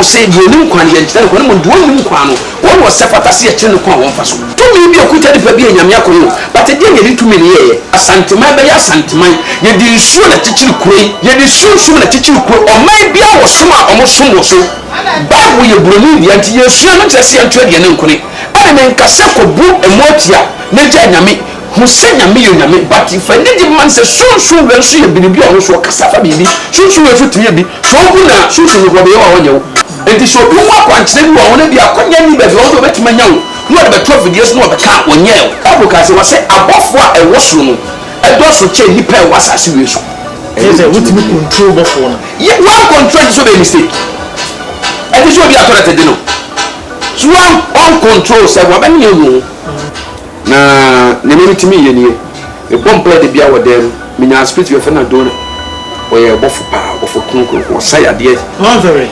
say the new kwan ye ntare ko no do mu kwan no wo wo se fatase ye kire kwan wo mfa so to mi bi okuta de pa bi anyame akono but de ye ni to mi ye asantema be ya asantema ye di nsu na tikiri kuroi ye di sunsu na tikiri kuroi o mai bia wo soma o mo som wo so Bible ye broni dia nti ye sua no trese anto de ne nkone ba me nkase ko bu emotia na gya nyame hu se nyame yo nyame but if any di man se sunsu we so ye biribi o so kasa fa bibi sunsu we so tiye bi so bu na sunsu no be wa wonye wo enti so bi wa kwankyere bi wo na bi akonya ni be wo do betima nya wo no de beto videos no be ka wonye Bible ka se wa se abofo a ewo so no edo so che nipa e wasase we so yes we timi control bofo no ye one control so be mistake enti so bi atore tede no so one control se wa be ne hu na ne me timi ye nie e bomple de bia wo dem minya spirit we fe na do o ye bofo pa bofo kunkun say ade one very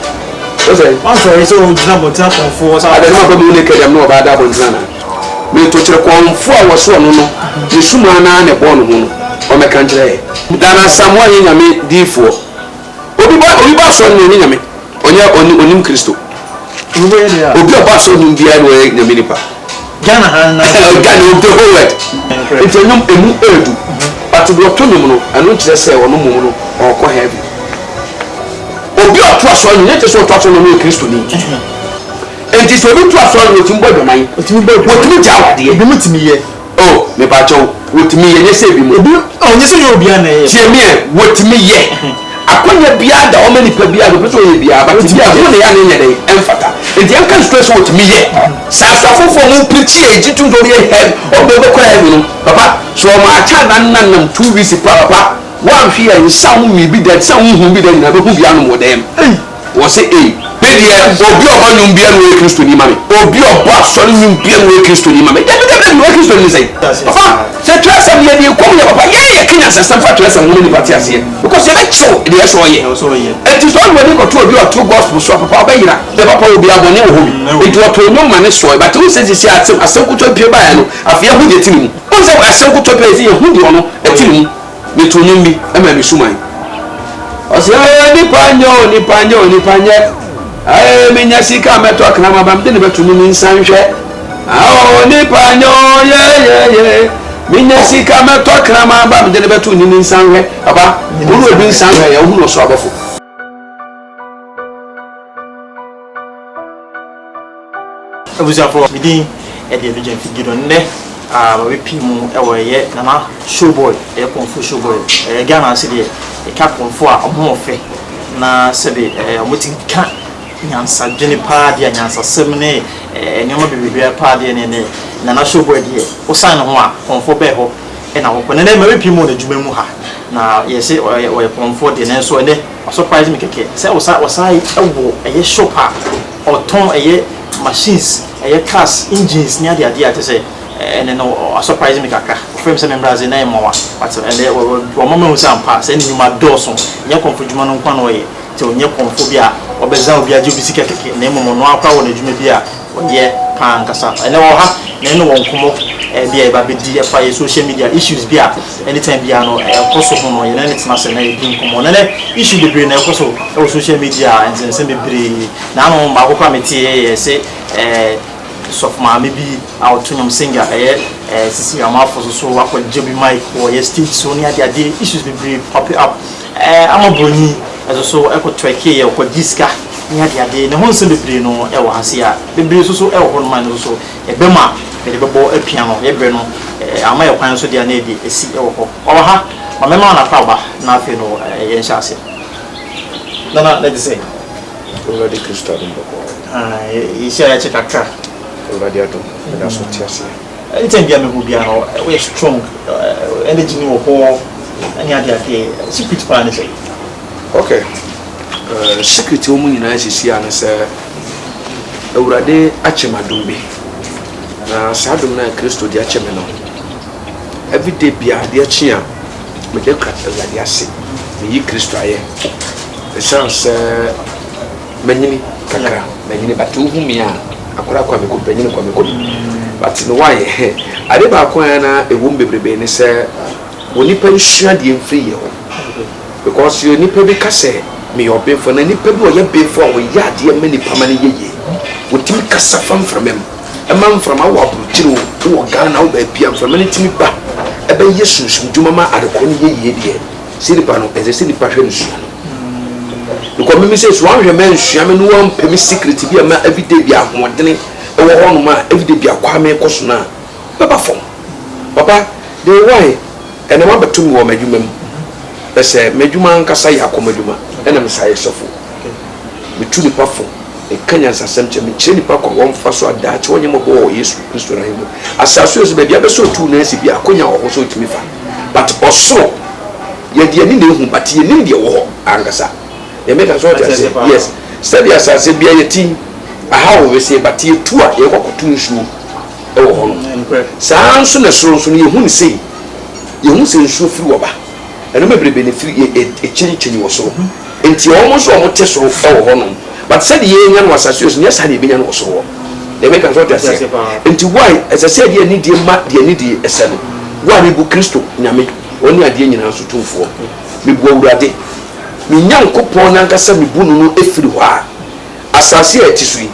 one very so jina botia konfo so ade no ba mu ne kedam no ba da bontina me to kire konfo a wo so no no ne suma na ne bo no no o me kan kire dana samwa ye nyame difo obi ba so ne nyame onye onim Kristo obi ba so no bia no ye nyame nipa Ghana hana Ghana of the whole world it's a num emu edu but do to num no anu kire se wo no mum no o ko heaven obi oto aso no ne te so oto aso no no Kristo ni enti so obi to aso no timbo dwaman otimi jawade ebi mutimi ye oh me ba chaw wotimi ye ne se bi mu obi onye se yo obi ana ye tie me wotimi ye akonya bia da o mani pa bia do so ye bia but bia ho ne ya ne nye dai emfata enti an kan stress wotimi ye sa fofo mu preach ye jitu do ye head o be ko head no papa so ma cha nan 2 weeks papa one fear in some me be that some who be that na be hu bia no mo dem wo say be dia obi o banyum bia no Kristo ni mame obi o bo asori nyum bia no Kristo ni mame de no Kristo ni say papa se trasa bia de ko ya papa ye kinya sasam fa trasa mo ni party ase because ye be chill de ye so ye it is all when go to obi o to gospel so papa be yira de papa obi abone wo hobi it was to no man so but we say say asem kuto pie ba ya no afia hu de tinimu o say asem kuto pie say hu de ono etinimu me to nyum bi e ma me suman o say ni panyo aye menya sika meto akama bam de ne betu ni nsanhwe ni panyo ye menya sika meto akama bam de ne betu ni nsanhwe aba uru obi nsanhwe ya hu no so abofo abuja for midin e de elujen figido nne we pimu e wo ye na showboy e konfu showboy Ghana ase de e ka konfu a omofe na sebe omotin ka nyansa dwene pa de nyansa semne enema bebebia pa de ne na showboy de o san ho a konfu be ho e na wo ne ma we pimu na dwuma mu ha na yese o konfu de ne so ne surprise me keke se o sai ewo eye shopa o ton eye machines eye cars engines ni ade ate say and no surprise me kaka frame se members na mo wa but and wo mama hu sampa se ni ma doso nya konfudwuma no kwa no ye te onye konfu bia obeza obi aje obi sika keke na mo no akwa wo na dwuma bia onye pan kasa and wo ha na no won komo bia ba be di fa social media issues bia anytime bia no koso ho no ye na netina se na ye din komo na issue de bre na koso social media and se be bre na no ma ko kwa metie se soft mama bi autonomous singer sisi amafo so akwa jebi mic or yes stage so ni ade issues be brief pop up amabroni so eko tweke ye ko diska ni ade ne honse be bre no e wo hase a be bre so e wo ho man so e be ma be bebo apia no ye bre no ama ye kwan so dia na edi esi e wo ho o ha ma mema na kwaba na afi no ye nhyase na let say already Kristo adom boko ye share chekaka already adom na so tiase anytime bia me go bia no we strong energy ni wo ho ani ade secret plan say okay secret o mu nyina sisi an se awurade achemadom bi na sadom na Kristo di acheme no everyday bia de achia me de krat awurade ase me yi Kristo aye the chance manyini kakra manyini batu humia akora kwa me ko panyini kwa me ko but no why ade ba ko na ewum bebrebe ne se woni pa nsua de mfiri ye ho because you ni pa bi kase me obefo na nipa bi oye befo a wo yade ma nipa ma ne yeye wotimi kasa fam from em ema from awo abukiro wo Ghana wo ba bia from ne timi ba ebe yesu dwuma ma adekọ ne yeye de sinipa no eze sinipa hwe nsu no ko mimi se so anhwe ma nsu ame no won pemi secret bi ma everyday bi ahodene ewo hono ma everyday bi akwa me koso na baba fom papa de why ene wa betum wo madwuma mu ese madwuma nkasa ya akomadwuma ene msaye sofo bitu ni pafo e kanya nsasem che me kire ni pa ko won fa so ada che wonye mo bo Yesu Kristo na himo asaso yesu be bia be so tu na esi bia akonya wo so timi fa but also ye de ni hu but ye ni de wo angasa ye make sure that yes study asase bia ye ti aha wo we say but ye tu a ye kokotu nsu e wo ho no saa nso na so no ye hu ni sei ye hu se nsu firi wo ba eno mebrebe ne firi e chencheni wo so enti omo so omo te so e wo ho no but said ye nya no asase so yes ha de benya no so wo they make sure that say enti why as I said ye ni de ma de ni de ese no wa me bu Kristo nyame oni ade nyina so tumfo me bu awurade me nyankopon na nkasa me bu no efiri ho a asase a ti so yi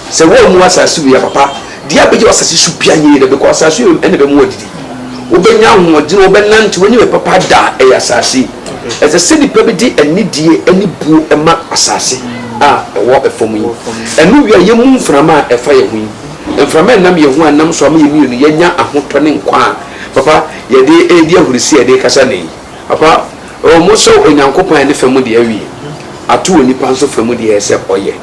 se wo mu asase wi ya papa dia beje asase su bia nyi de because asase ene be mu odidi obenya ho odin obenante woni we papa da e asase as I said the pebedi enidie eni bu ema asase a ewo efom yi enu wi ye mu mframa efa ye hu mframa nam ye hu anam so am ye mienu ye nya ahoto ne nkwa papa ye de edi ahurisi ye de kasa ne papa o mo so onyankopon ne famu de awie ato oni panso famu de ese oye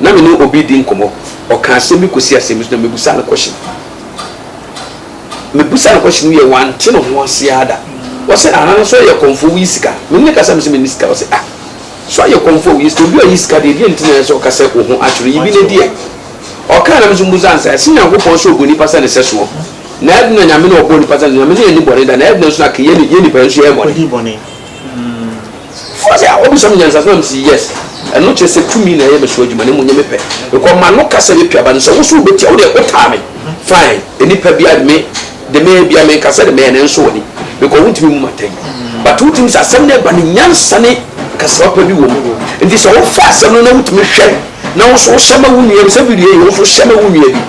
na me no obi di nkomo o ka asemi kosi asemi so na mebusa na question ye wante no ho asiada wose ana so ye konfo wi sika me ne kasa me se me sika wose ah so ye konfo wi sika bi o sika de die ntine so kasa ko ho atwere yibi ne die o ka na me so mbuza ansa se nyankopon so ogoni pasa ne seso na ed na nyame na ogoni pasa ne nyame ne ni bore da na ed na so na ke ye ni pa so ye bore for say obi so me nyansa so me say yes eno che se tumi na ye me so adwuma ne mo nyame pe because ma no kasa be pia ba no so wo so beti o de o ta me fine eni pa bia me de me bia me kasa de me ne nso woni because wuntimi mu matai but wuntimi sa asem na ba ne nyansa ne kasa pa bi wo mu ndi so wo fa asem no na wuntimi hwe na wo so shema wo nua se video wo so shema wo nua bi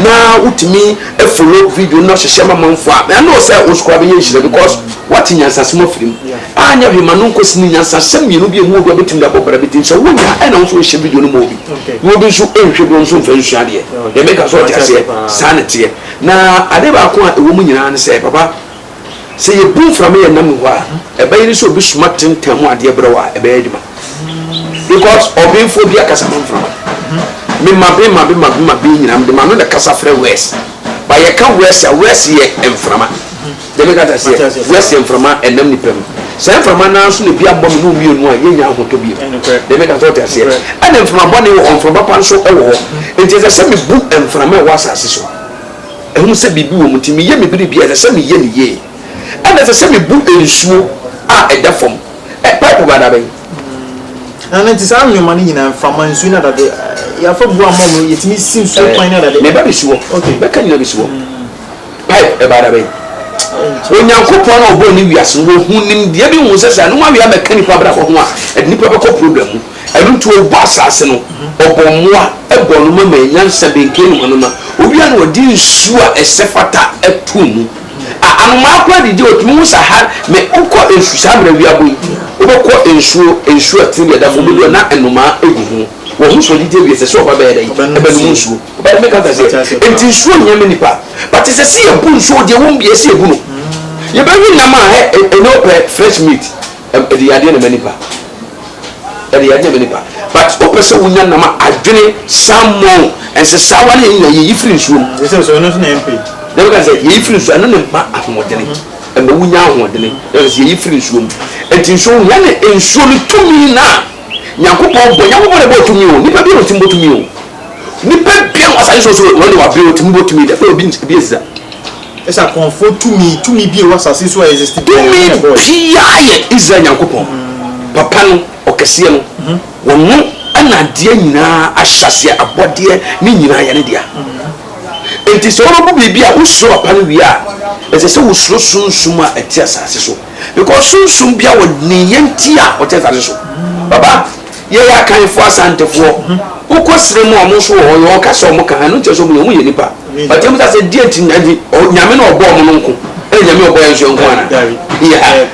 na wuntimi e follow video na so shema manfo a na no say wo skwa be yeshire because what nyansa se mo firim anya bi ma no nkosi ni nyansa sem yenu bi mu do betim da bobara betim so wo nya e na wo so she video no mo bi wo bi so enhwe bi so mfa nsu ade e make so ti ase sanity na ade ba ko a wo mu nyina ne say papa se ye bu from ye nam ho a e ba yiri so bi smart tentamu ade brewa e ba yeduma because obinfo bi akasa man from me ma be nyina me ma no da kasa frɛ west ba ye ka west ye emframa de me kata se west emframa enam ni pem se emframa na so ne bi abom no mienu a ye nya ahoto bi de me kata to se ana emframa bɔ ne wo emframa pa so ɛwɔ enti se me bu emframa wa asase so ehun se bibi wo muti me ye me biri bia se me ye ne ye ana se me bu ensuo a ɛda fam pipe ba da bɛn na nti sa anwoma ni nyina mframa nsuo na da de ya fa bu amom yetimi si nsuo kwan na da de me ba bi siwo okay be kan nyina bi siwo pipe ba da bɛn onyankopon na obo ni wiase wo hunim de bi hu sesa no ma wi ameka nipa bra ko ho a nipa be ko problem mu enu to obo asase no obommoa ebo no ma nyansa be nkenu no ma obi an wodi nsu a esefata atumu anuma akwa didi otumi hu saha me ukọ ensu sabra wi aboyi obekọ ensu atiri da fo bi na enuma egu hu wo hu so didi wi sese oba be dai ebe no nsu oba me ka ta se enti nsu nyame nipa but se se e bu nsu de wo mbie se ebu no ye be wi na ma no fresh meat e yade na manipa e yade na manipa but opese wunya na ma adwene salmon ense sawa na ye yi free nsu so no na mp de ka say ye free nsu anone ma ahomodene e ma wunya ahomodene de say ye free nsu enti nsu ya na nsu no tumi na yakopon bo le tumi o nipa bi o timbo tumi o nipa bia wasa so woni wa bi o timbo tumi de ko bi esa esa comfort tumi bi wasa so exist pia ye Israel yakopon papa no okese no wono ana de nyina ahyase abode ni nyina ya ne dia enti so no bu bibia usuro papa no wi a ese se usuro sunsum a eti asase so because sunsum bia wo ni yenti a o te asase so baba ye ya kan fo asante fo uko sire mu omo so wo ka so mo kan no nche so mu ye nipa but em say die nti na di nyame na obo mo nko e nyame obo enso nko ana yeah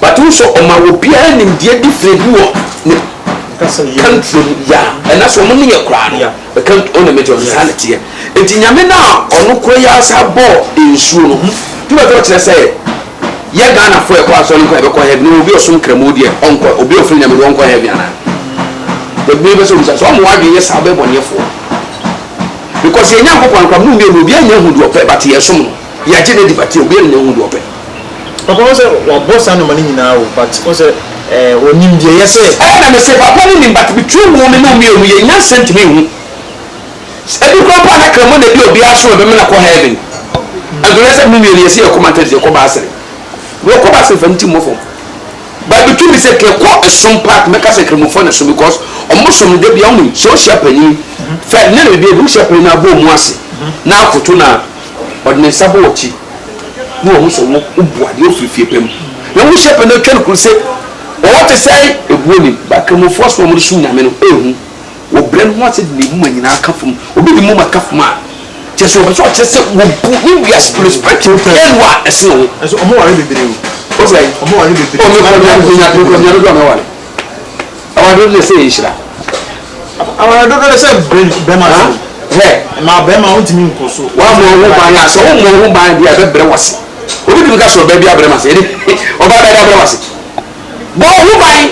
but also o ma wo bia nim die different wo country yeah and that's what mo ye kra no the country on the major sanity nti nyame na ono kro ya sa bo ensuo no tu ba to kire say ye Ghana fo e kwa so nko e be kwa heaven obi osum kramodi e onko obi ofri nyame onko heaven ana the baby so mo wa ye sa be bonye fo because ye nyam kokon kwa mu me obi anya hudu ope but ye som no ye je ne dibati obi anya hudu ope papa o se wa boss anu mani nyina o but o se onim die ye se na me se papa ni but between wo me no me o ye nya sent me hu e bi ko pa na kramo na bi obi aso be me na ko heaven and the rest me ye se e ko mantezi e ko ba asere we ko ba asere fam ti mo fo but between me say ke ko some part make us kramo fo na so because omo so de bia o so shapani fa ne be bi shapani na bo mu ase na akoto na odne sabo ochi no omo so mo obuade ofifie pem na wo shapani twa ko se o te say ebuoni ba kramo fo so mo su nyame no ehu wo brem ho ase de mu manyina aka fam obi de mu maka fam a cheso so chese wo bu ni we perspective enwa ese no so omo ware bebere o say omo ware bebere o me ko nya do me wale awado le say ishira awado le say bema he ma bema ontimi nkoso wa mo ho ban ya so mo ho ban dia bebre wase obi bi ka so ba bia bebre mase o ba da bebre wase bo ho ban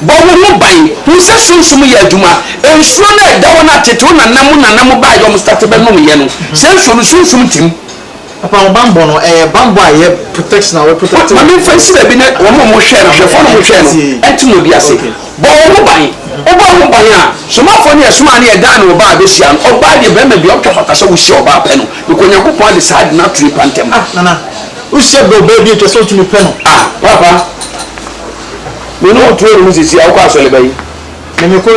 bo ho ban hu se sunsum ya adwuma ensuo na da wona tete na nam ba yo mo start be no ye no se sunsum tim papa bambo no bambo aye protection we protect ma me fancy be bi na wo mo hwe no hwe fo no hwe no entimo bi ase bo ho ban oba ho ban a so ma fo ne esuma ne ga na oba be sia no oba de be ma bi o twafata so wo sia oba pe no because Nyankopon de sad na trip antem nana wo sia be oba bi to so tumi pe no papa me no to ru sisi akwa asole bayi me ko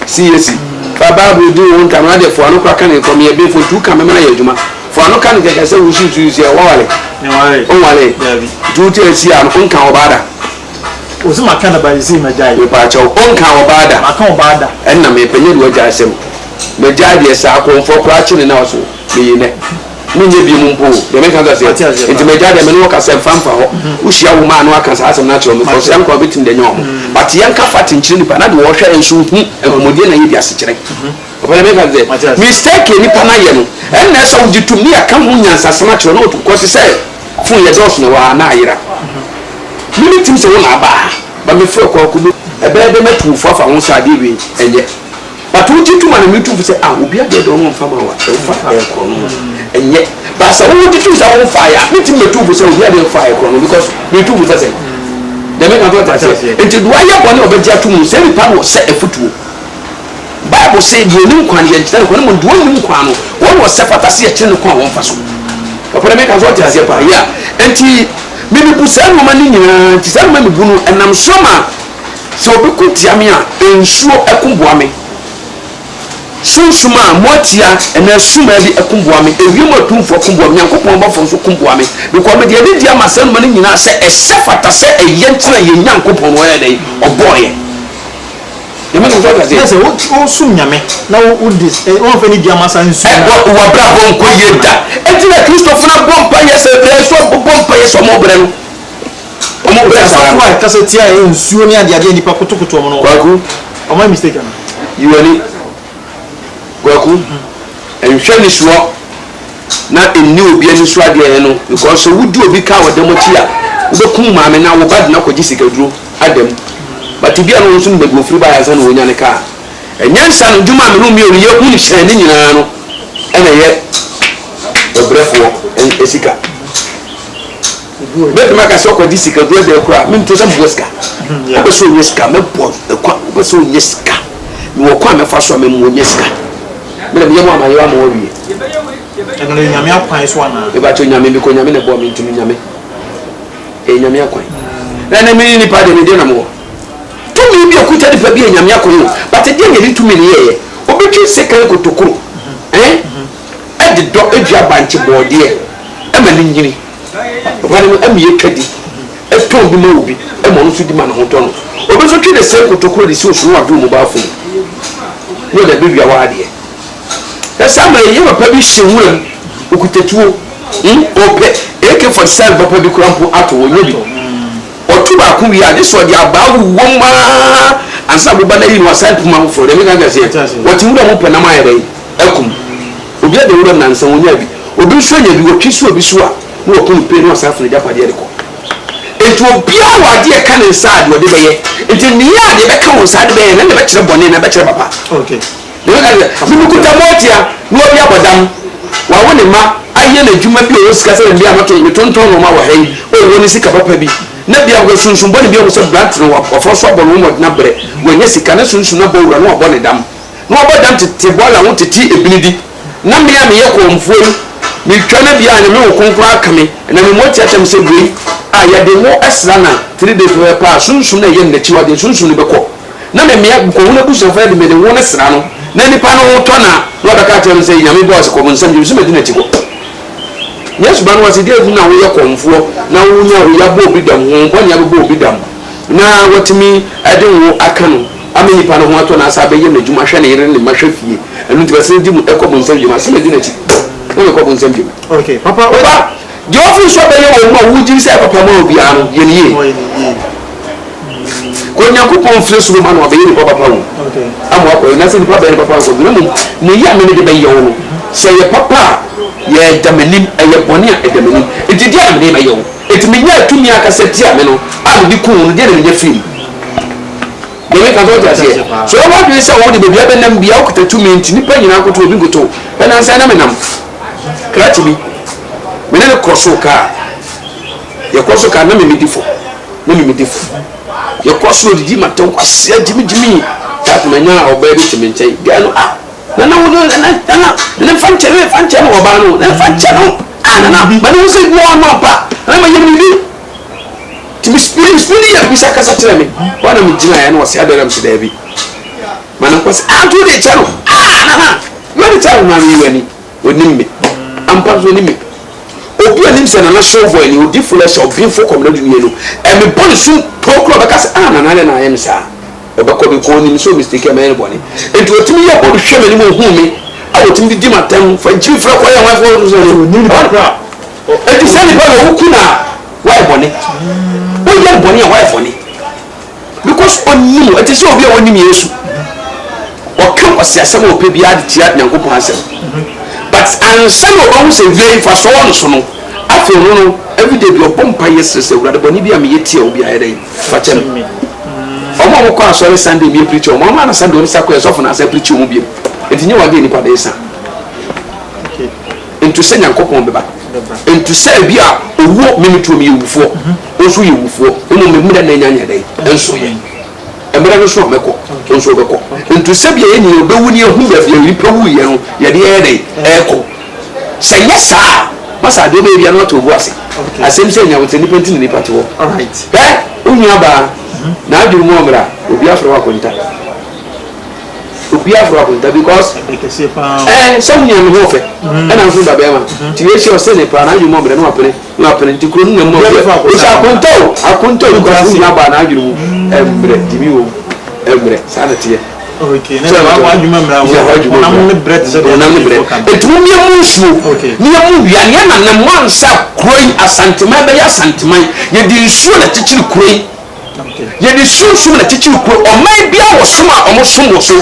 CAC baba bu di won kan ade fo anu kwa kan ko me be fo tu kan me na yejuma fo anu kan ke se wo shi tu si wa wale on wale tu te si an on kan obada o se makana ba si ma jai we pa cha on kan obada makan obada en na me penye do ja asem me jai de sa ko fo kwa chi na so me yine minye bi mu mpo de me kan do se enti me jai de me no ka se famfa ho wo shia wo ma no aka sa asem na che me ko se an ko bitin de nyom but yan ka fatin chiri nipa na de wo hwe enso hu ehomodie na ye bi ase kire opele me kan ze mistake nipa na ye no en na so ujitum ni aka hu nyansa sama che no to ko se fun ye dos na wa na ayira mini tim se wo na ba me fo ko ko ebe de metu fo fa ho sa de wi enye but ujitum na me tu se obi ade do ho fa ma wa e fa ko no enye ba sa wo ujitum sa wo fa ya me tim metu se obi ade fa e ko no because me tu se de me kan to ta se enti do aye bone obeji atum se ni pa wo se efutuo Bible say the only kwan ye ntana ko no do only kwan no won wo se fatase ye kire no kwan won fa so opere me kan so ta se pa ya enti me bi busa no ma ni nyina ti sa ma me bu no enam soma so obi ku tia me a ensuo ekumboa me sunsuma motia ena suma bi ekumboa me ewi mo tumfo kumboa me Nyankopon ba fo so kumboa me because me de dia ma sa no ma ni nyina se ese fatase eye ntana ye Nyankopon wo ye dai oboye yemi ko so yes o sum nyame na o dis o fe ni dia ma sa nsu wa bra bon ko ye da enti na Christopher na bon pa yes e so bon pa yes o mo bre no o mo bre sa wa ka se tia e nsuo ni ade ade nipa kutukutu o mo no kwaku o my mistake na you ani kwaku enhwe ni so na eni obi ani so ade no because wudi obi ka wo demo ti a wo bekum maame na wo bad na ko jisika duro adam but bia no nso mbegu free buy asa no wonya ne ka enyansa no djuma me no mi ori ye hu ni hyɛ ne nyinaa no ɛna ye obrefo esika bet ma ka so ko disika do de kura me to some boska ko so yeska me bo ko so yeska me wo kwa me fa so me mo yeska me le yemo amaye wa mo wie ɛna le nyame akwan so ana e ba to nyame bi ko nyame ne bo me ntumi nyame e nyame akwan na me ni pa de me de na mo tumi bi okuta de pa bi nyame akwan but de nyame tumi ne ye obetwi sekan kotokoro ade do edua banche bode e ma ni nyini obane amiye twadi ton bi ma obi e mo no so di ma no ho to no obi so twe de se kotokoro de si osu wa do mobile phone no da bi bia wa ade e sama ye papa bi hye okutatuo ope AK47 papa bi kurampo ato wo nyobi otu ba ku wi ade so de abawu woma ansa bo ba na yi no aside puma for dem ga se woti mu da mo pe na ma yere akum obi ade wuro nansa wonya bi obi so nya bi otwi so obi so a no okun pe no asa fune japa de ko enti obi a wade e kan inside wo de be ye enti ni ya de be kan wo inside be ye na be kire bone na be kire papa okay de ga bi ku ta motia no obi abodam wa woni ma aye na djuma bi o sika se bia mato mi tonton no ma wa hai o woni sika papa bi na bia go sunsun boni bia o so brat no wa ofo so bo no mo na bre wonye sika na sunsun na bo wura no obo ne dam no obo dam tete bola won tete ebinidi na me ya me ye ko mfuo mi twana bia na me wo konkura aka me na me moti atam se bri a ya de mo asra na 3 days we pa sunsun na ye ndachi wa de sunsun be ko na me me ko wona bu so fa de me de wona sra no na nipa no to na no da ka atam se nyame boss ko nsam je so me dina ti ko yes ban was dey na wo ye konfo na wo nya wo ya bo bi dam ho bo nya bo bi dam na watimi ade wo aka no ameni pa no ho ato na asa be ye na djuma hwe na yere ne mahwe fie enu ti bese di mu ekọ bo nsam djuma se me dina ti wo ekọ bo nsam djuma okay papa oba je ofi so be ye wo ma wo ji se papa ma obi anu ye ni ye ko nya ko pon fle suru ma no be ye papa wo okay amo ko na se ni papa be papa ko bi mu ne ya me ne de be ye wo se ye papa ye damanim eye boni a edamanim etidi am ne mayo etimi nya tumi akaseti ame no am di kun no de ne nya film de me ka do ja se so wa bi se wo de bebia be nam bia okuta tumi nti ni pa nyina akoto obi goto be na nsa na me nam krati bi me ne kroso ka ye kroso ka na me medifo na me medifo ye kroso di maton kwasia jimi ta manya oba bi timi nchai dia no na wo na fanche no oba no na fanche no na ba no se go no pa na ma yemi ni ti mi spirit ya bisa kasa tire me wana mi jina ya no wase adaram si da bi mana kwase to de chano na yo de chano na mi wani onim me ampa so ni me obi anim se na show boy ni odi flesh obi fo community ni no e me bon su prokro be kasa na ya mi sa obako bi ko ni so mistake am anybody enti otimi ya bo hwe me ni mo hu me a otimi di matam fa ji fra ko ya wa fo so ni pra enti se ni ba wo kuna why boni wo ya boni why boni because oni mo enti se obi a woni mi Yesu o kan osiasem o pe bia de tia Nyankopon asem but ansem o ba se vie fa so won so no afi no every day bi o pompa yesese wura de boni bi am yetia obi a yedai fa chem omo ko asori Sunday mi preach omo na Sunday oni sakwa so na say preach omo bi etinye wa ge ni pa dey san okay into say Nyankopon beba into say bia owo mimitu mi yewufo oso yewufo eno me mura na nyanya dey enso ye emra no so meko enso beko into say bia ye ni obewu ni ehu ya bia ripa wu ye no ye dey dey eko say yes sir masa de be bia no to bu ase asem say nya wote ni penti ni pati wo all right unya ba na adu mo mra obi afro akonta because some nya me ho fe e na nso ba be ma ti we shi o se ne pa na adu mo mra no apere ti kro nu mo o sha akonto ko asu nya ba na adu mo embre ti mi wo embre sa na tie okay na wa adu mo mra wo na mo bread so de na mo bread etu mi mu su ni mu bia ne na mo ansa kroi asantema be ya asantema ye di su na chichiri kroi ye di sunsun na chichi ko o mai bia wo soma o mo som wo so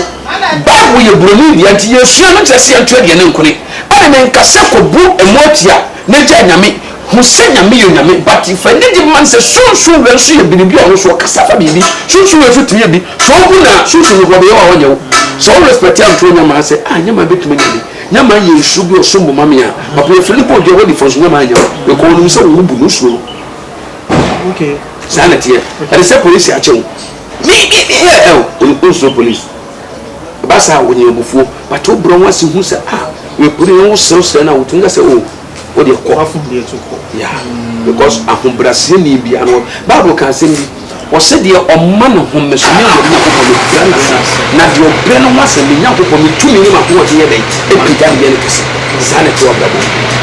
bible ye broni dia nti ye sua no tese ye ntwe de ne nkone ane me nkasa ko bu emotia na ja nyame hu se nyame yo nyame but if any di man se sunsun we so ye biribi o so kasa fa bibi sunsun we so tiye bi so bu na sunsun ko be wa wonye wo so respect am to nyama se nyama betuma nyama ye su bi o so mo mame a papa Filipo je wo di fo so nyama anya we ko no se wo bu no so okay sanity and the police are chong me police basa woni obufuo but obro wasi hu se we put you so na utunga se o de ko afu de to ko yeah because ahombrase ni bia no bible can say o se de o ma no homeso ni o ni ko no na de o bre no wase ni nya ko mi tumi ni ma ko de ye dai e pita de ne kese zane to ababo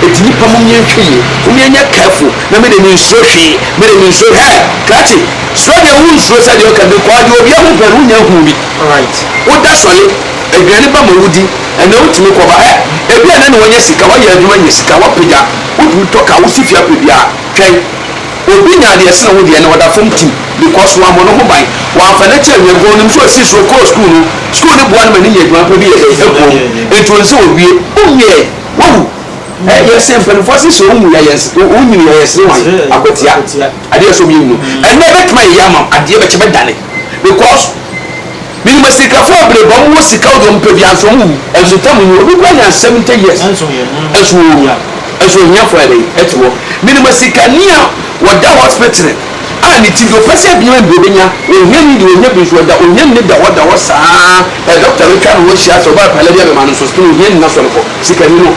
eti nipa mo nye hweye mo nye careful na me de me nso hwe me de me nso he krati so de wu nso sa de o ka be kwa de obi ahu pe wu nya hu bi right wo da sole aduane ba ma wudi ena wutumi ko ba ebi ana ne wonye sika wa ya adwuma nye sika wa pega wutumi to ka wo sifia pe bia twen obi nya de ese na wo de na wada fom team because wa mo no ho ban wa fa na che nwe go nim so si so ko school no bo na mani nye adwuma pe bi e ko eto nse owie umye wo yes simple for si so umu ya yes unyi ya yes wan akotia ade so mi mu and never try yama ade be chebe dane because mi ma sika fo bre bo mo sika o do mpe bi anso mu enso tam ni obi kwa nya 70 years enso nya for ade etwo mi ma sika nia wada hospital ani ti do pese bi ma bi nya ohia ni de ohia bi so da ohia ni da wada wo saa doctor we try wo shia so ba pale bi ma no so spin ohia ni na so ko sika ni no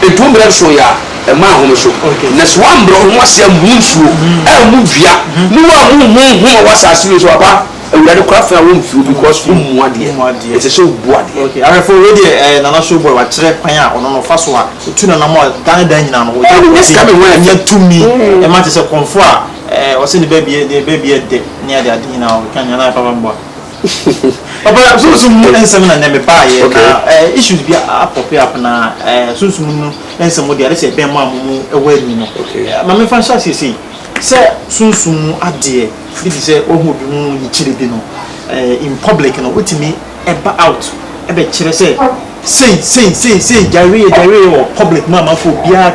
etumbre so ya e ma ho so na so ambro ho asia munsuo e mu dua mu wa mu wasase so aba awurade kwa fa wo mfiu because mu ade e se so bu ade okay are for we dey na show boy wa kire kwan a ono no fa so a tu na na mo dan nyina no yes come when ya tumi e ma te se konfo a o se ne baby de ne ade ade nyina o kan nyana papa mbo papa so mu ensem na me ba ye na issues bi a pop up na so mu ensem mo de se ben mo amu e wa ni no ma me fa sha se sunsun ade bi se ohu bi mu yichire bi no in public no wetimi eba out ebe kire say jare or public mama for bia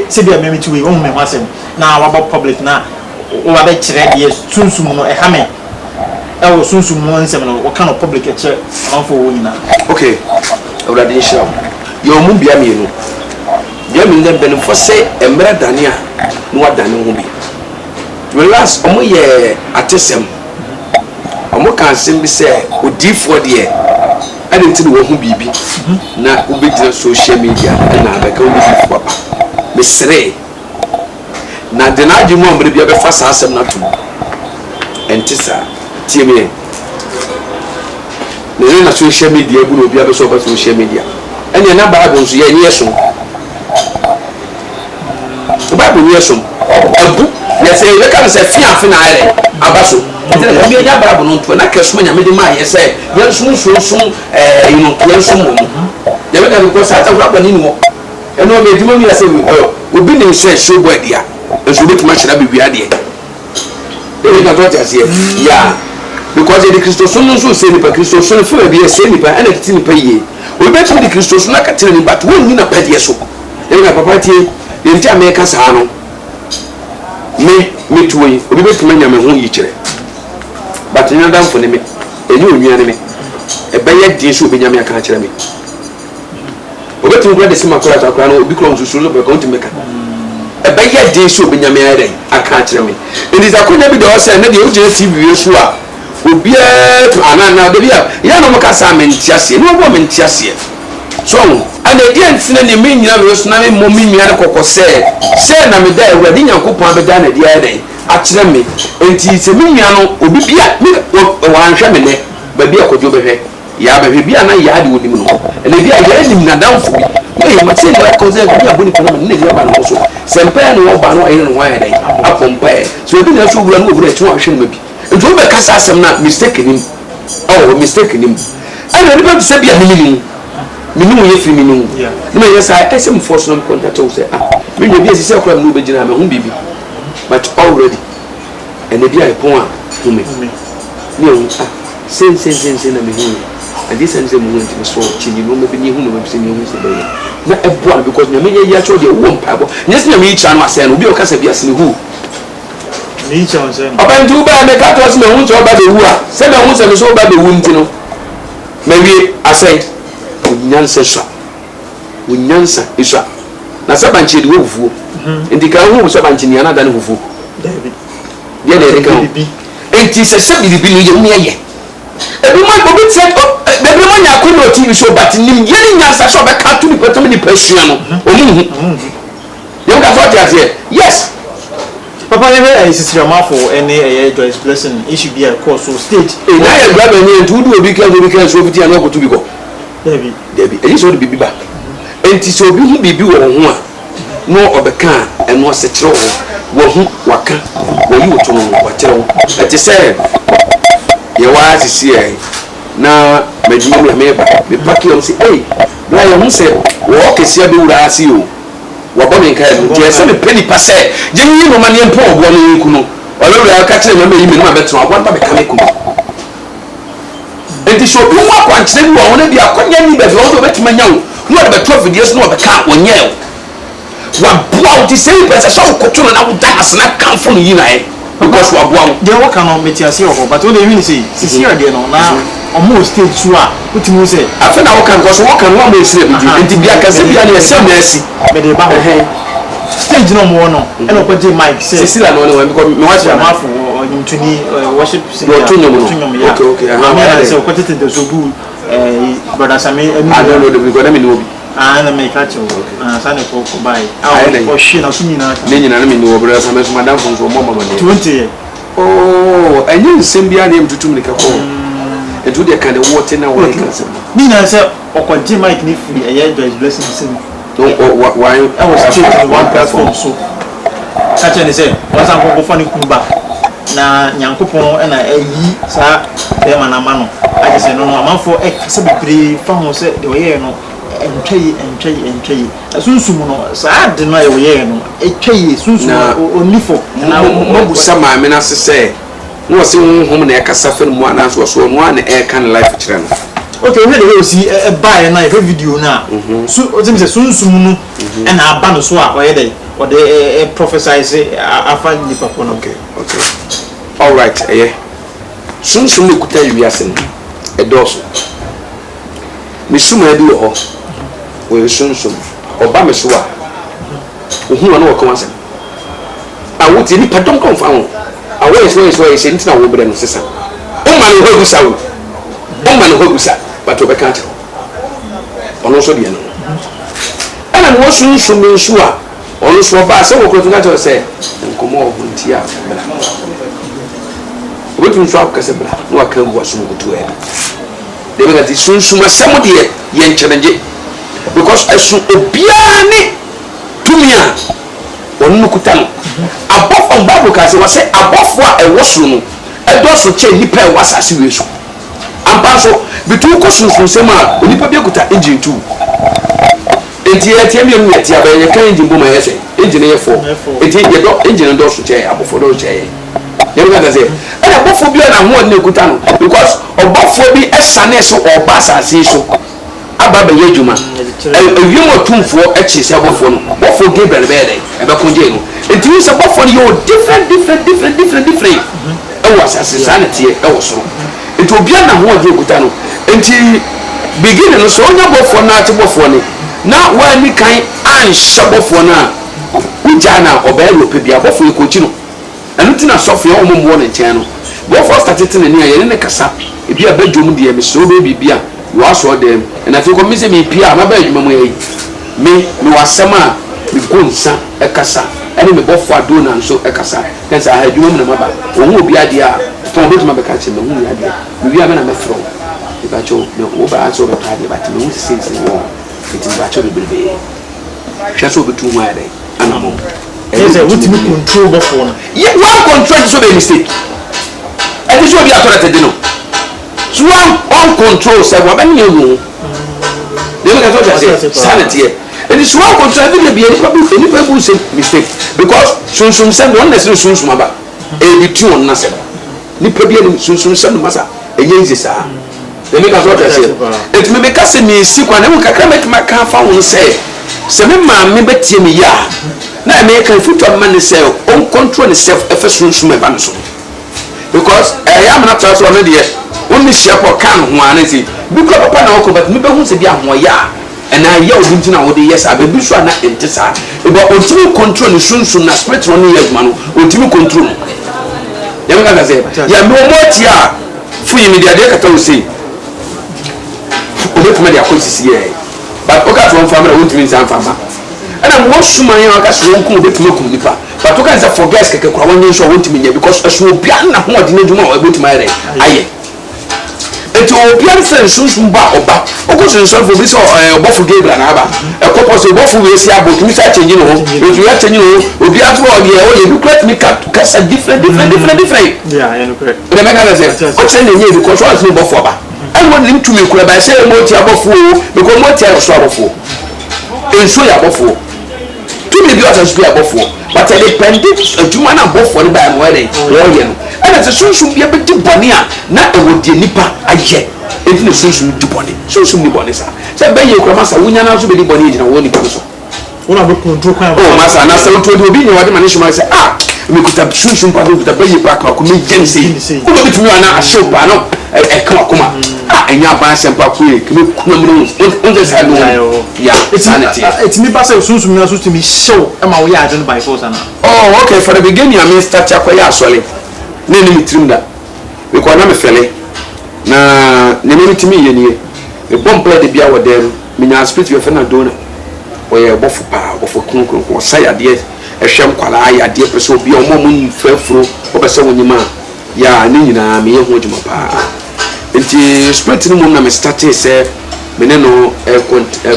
se bia me ti we ohu me wasem na wa public na wa be kire de sunsun no e ha me e wo sunsun mo nsem no wo kan public e kire amfo wo nyina okay awurade insha yo mu bia me no bia me ndem ben fo se emra dania no wa dane ho bi relax omo ye atesem omo kan sim bi se odifo de ade ntini wo hu bibi na ubegina social media na abeka odifo papa mesre na de na adwuma omre bia be fa sa asem na to entisa tiemie na social media bu no bia be so ba social media ene na bible so ye nye so bible nye so abu yes e ka se fi na ere abaso ntele bi nya bible no to na kesuma nya mede ma yes ye sun you know to sun mo ye be ka ko sa ta kwa ni mo eno me dimo mi ase obi ne show boy dia enso be tuma chira bi ade e ka to ta se ya because the Christo sun so se ni pa Christo sun fo bi e se ni pa ana kiti ni pa ye obi be tuma the Christo sun na ka tire ni but won ni na pa die so ye ka papa tie ye nti ameka sa no me tuwe obi betuma nya me ho yikire but nya dan fo ne me eni onwia ne me e be ye din so obi nya me aka kire me obi betuma kura de sima kura ta kura no obi kura nsusu so be ko ntime ka e be ye din so obi nya me ere aka kire me enti za konya bi de o se ne de o je TV yesu a obi ana de bia ya no mo ka sa me ntiase no bo me ntiase so ana dia ntina ne me nyina me so na me mo me nyina kokko se na me da awurade nyankopon abeda na dia den a kire me enti se me nyina no obi bia me wa nhwe me ne ba bia kodwo behwe ya behwe bia na ya de wonim no ene bia ya nim na danfo bi e ma se na ko ze bia boni ko na me ne dia ba no so se mpa no wo ba no ayi no wa ya den apompa so obi na so wura no wura twa hwe no bi enti wo be kasa asem na mistake nim mistake nim ana ni ba se bia minnu ye fi minnu na ye say I say force no contact o say me no bi esi say akora me no be gina me hu bibi but already and e bi ai pon a hu me ni o sen na me hu and this sense mo nti so chini no me bi ni hu no me bi se ni hu se be na e bo because me ye ya cho de wo mpa bo nyes na me cha no ase no bi o ka se bi ase ni hu ni cha on say oba ndu ba me ka to se me hu cho ba de hu a se me hu se me so ba de hu nti no me wi ase unyansa isha na sabanchi de wufuo ndika hu sabanchi ni anada ne hufuo david ye de ka enti se bibi ni ye mu ye ebi mo obi tse bebi mo nya ko no TV show but nim ye ni nyansa so be ka to ni patom ni pasua no omu ye ka so tia se yes papa never sister mafo any Joyce Blessing issue be a course so stage na ye grab any ntu du obi ka so fiti an ko to bi ko Debbie, and you saw the biba. enti so obi hu bibi wo ho a no obeka eno sekere wo hu waka wo yi wo to no wakere wo eti say ye wa sisi e na medwuma me meba me paki am say eh na ye hu say wo kesia be wura ase o wo bo me kai je say me peni pa say je yi no mane mpo obo no yiku no olowura ka kire me yi me no abeto abo nta be ka me ku enti so bi wa kwankire bi wo na bi akonya ni be wo betima nyawo no de beto videos no be ka wonye wa bua uti say person so koto na wo da asena kan fo no yi na e because wa bua de wo kan no metiase wo but wo dey mean say sisi ade no na omo stage so a utimi say afa na wo kan because wo kan wo ma esire bi enti bia ka se bia na ese na asi be de ba ho stage no mo no e no kwaje mic say sisi la no no because me watch am afo ntuni worship singer okay I say ko tete de so bu brother Sami I don't know the because na me no bi na me catch you sane ko bai o shi na sumi na na me no brother Sami so madam fon so mo mama no 20 oh enyi nsem bia na em tutum ne ka ko etu de kan de wote na wo kan sem ni na say okwaje mic ni free eye Joyce Blessing sim why I was straight to one platform so catch any say was am ko fani kumba na nyankopon na ayi sa be manama no age say no amanfo se bebre fa ho se de oye no entwei sunsumu no sa de no ye no etwei sunsumu onifo na mo busa ma me na se no se honhom na ekasa fe mu ana so no ana e kan life kire no okay we dey see e buy na e video na so o timi se sunsumu no na aba no so a oye dey o dey prophesy say afa ni papa no okay all right sunsumu kuta wiase no e doso misuma bi ho we sunsun oba me so a ohun na wo kan asem a wo ti ni padon kon fa ho a wo so ntina wo bre no sesa o ma no hogusa wo o ma no hogusa but o be kan tiro ono so de no ana mo sunsun me so a ono so ba se wo ko tun ka tiro se nkomo o bunti a bra o tun so akase bra no aka bu aso ko to e de be ga ti sunsun asem de ye ncherenje because asu obiani tumia wonu kutano above on bible ka say wase above wa e wosuru no e do so che nipa e wasase wesu ampa so bitu ko sunsun sema onipa bi kuta engine 2 enti e tie mi mu e tie ba ye kan engine bo ma ye say engine ye 4 enti ye do engine do so che abofo do che ye nga da say e abofo bi na ho ne kutano because obofo bi esane so obasa se so aba ba ye djuma ewiemo tumfo echi se abofo no bofo Gabriel bede ebe konje no enti wi se bofo no yo different e was asesane tie e wo so enti obia na ho age okuta no enti beginning no so onya bofo na ate bofo ni na wa ni kan an shabofo na uja na obelo pebia bofo e kochi no enu tina sofo o momwo ne nchen no bofo started ne ni aye ne kasa ebia badwom de me so be bibia you also them and I think me say me pia ma ba adwuma mu yi me wasema me gonsa ekasa ene me bofo adona nso ekasa kan sa adwuma mu na maba ohu obi ade a to be tuma be ka che me hu ya de me wi na me fro e ba cho me o ba so be ka de ba te me hu se wo eti ba cho be bebe hwa so be tu hu ade anamo e say what me control bofo no ye one control so be mistake e ti so bi atorate de no so on control say what ben you they look at what say sanity and it's one control every be any people say mistake because sunsun say don't necessarily sunsun aba e be tune na say ni pe be sunsun say no masa e yenzi sa they look at what say it me make say me si kwa na mo kakra make ma kan fa won say me ma me betie me ya na me kan futu man say on control self efe sunsun me ba no so because I am not so no dey only shepo kan ho anati because papa na wako but me be hu se bia ho ya na ya odinti na wode yes abebi so na entisa e ba ontimi control ni sunsun na spirit no ye aduma no ontimi control ya me ka say ya me mo tia fu yi media de kata o say o be kuma dia ko sisi ye but o ka to on family ontimi nsan fama ana mo suma ye o ka so on ko be kuma kum nipa but o ka say for guys keke kwa wonye so ontimi nya because aso bia na ho odi na aduma o be tuma ye aye eti obiara fɛ sunsun ba ɔba ɔkɔ sunsun fo bi sɛ ɔbɔfo Gabriel na aba ɛkɔpɔ sɛ ɔbɔfo wei si abo tumi sɛ akyɛnyi no ho etu yɛ akyɛnyi no ho obiara fo ɔdeɛ ɔyɛ bi kura tumi kasa different ɛdɛmɛ kasa sɛ ɔkyerɛ na enye bi kɔ so ɔsɛ ɔbɔfo ɔba ɛna wɔn nim tumi kura ba sɛ ɛmɔ ti abɔfo o because mo ti ayɛ so abɔfo nsuo yɛ abɔfo tumi bi ɔsɛ nsuo yɛ abɔfo but ɛde pɛndi adwuma na abɔfo no ba yɛ no wɔyɛ no ɛna sɛ sunsun bi ɛbɛdi bɔne a na ɛwɔ deɛ nipa ayɛ eti na sunsun di bɔne sunsun di bɔne saa sɛ bɛyɛ ekura masa wunya na nso bɛ di bɔne yɛ gyina wɔn nipa so. wọn abɛ kuntu kwan. o masa na sɛ otu obi nyɛ wɔde ma ne suma sɛ mi kuta sunsun pa kuta bɛyɛ ekura kan ko mi jɛn se ko bɛ tumi wa na ahyɛw pa no ɛka kuma ɛnya aban asɛm pa ko yɛ kemi kuna mu no n tɛ sa no ya saa ne teɛ. etimi ba sɛ sunsun mi na so tumi hyɛw ɛma wɔyɛ adi no by force ana. oh okay for the beginning ami start akɔyɛ asɔle ne ne mi tirim da because na me fɛlɛ na ne me timi yɛ nie me bɔ mpɛ de bia wɔ dɛm me nya spirit yɛ fɛ na dona wɔyɛ bɔfo paa bɔfo kronkron wɔsa yadeɛ ɛhwɛ nkwalaa yadeɛ pɛ sɛ obi a ɔmo mo nyifafuro wɔbɛ sɛ wonyima ya ne nyinaa me yɛ ho adwuma paa nti spirit no mu na me started sɛ me ne no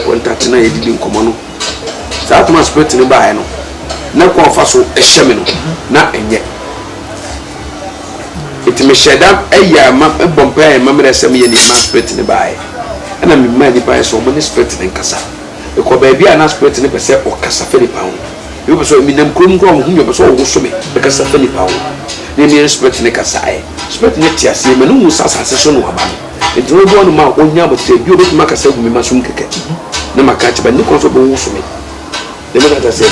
contact na yɛdidi nkɔmmɔ no saa toma spirit no baeɛ no na kɔɔfa so ɛhyɛ me no na ɛnyɛ iti me sheda eya ma bompa e ma mere sem ye ni ma spirit ne bae ana me ma ni bae so mo ni spirit ne nkasa e ko ba bia na spirit ne pese o kasa fe ni pa ho e be so mi nam krom krom hu be so o so me e kasa fe ni pa ho ni mi spirit ne kasa e spirit ne tiase me no mu sasa so no aba no enti no bo no ma onya ba se bi o be ma kasa gu me ma sum keke na maka chi ba ni ko so bo wo so me de me ka se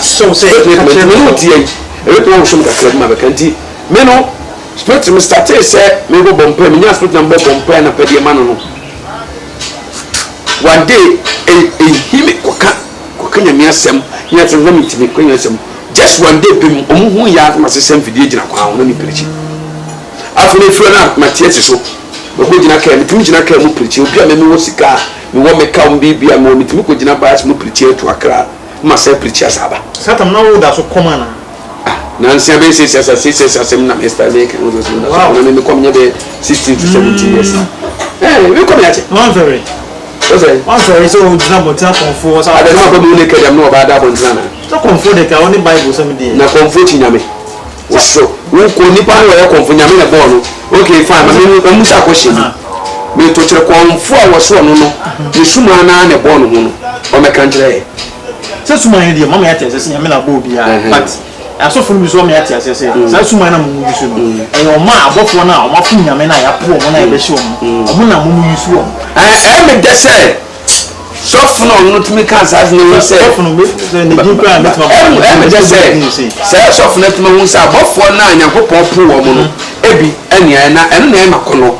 so say me no tie e be to wo so me ka ma ba kanti me no spirit me started say me go bompa me nya spirit na bo bompa na pede ma no one day him koka nya me asem nya tse na mitimi ko nya asem just one day pem omuhu ya ma sesem fidie gina kwa ho na mi prechi afu ne fro na matias so be ko gina ka mitimi gina ka mu prechi obi a me wo sika me wo me ka mbi bia me mitimi ko gina ba mu prechi to akra ma se prechi asaba satam na wo da so koma na nansi abe sisi asem na Mr. Make no so na so na me kom nya be 16 to 17 years we come here one very so na botia konfo so ada na ko be le kedam no ba da bontina na so konfo de ka oni bible so me dey na konfo ti nyame wo so wo ko nipa no ye konfo nyame na bo no okay fine me musa ko shemi me to kire konfo a wo so no no ni suma na na bo no ho no o me kan kire se suma ye dey mama ya tese se nyame na bo bia but aso funu bi so me ati ase se sa suma na mu yusu no e o ma abofo na o ma fu nyame na ya po o na e be hye o mo na mu yusu o me de se so funu no tumi kan sa no se so funu me ne din pa me tuma me de se so funu tuma hu sa abofo na Nyankopon po o mo no ebi enia na eno na e makono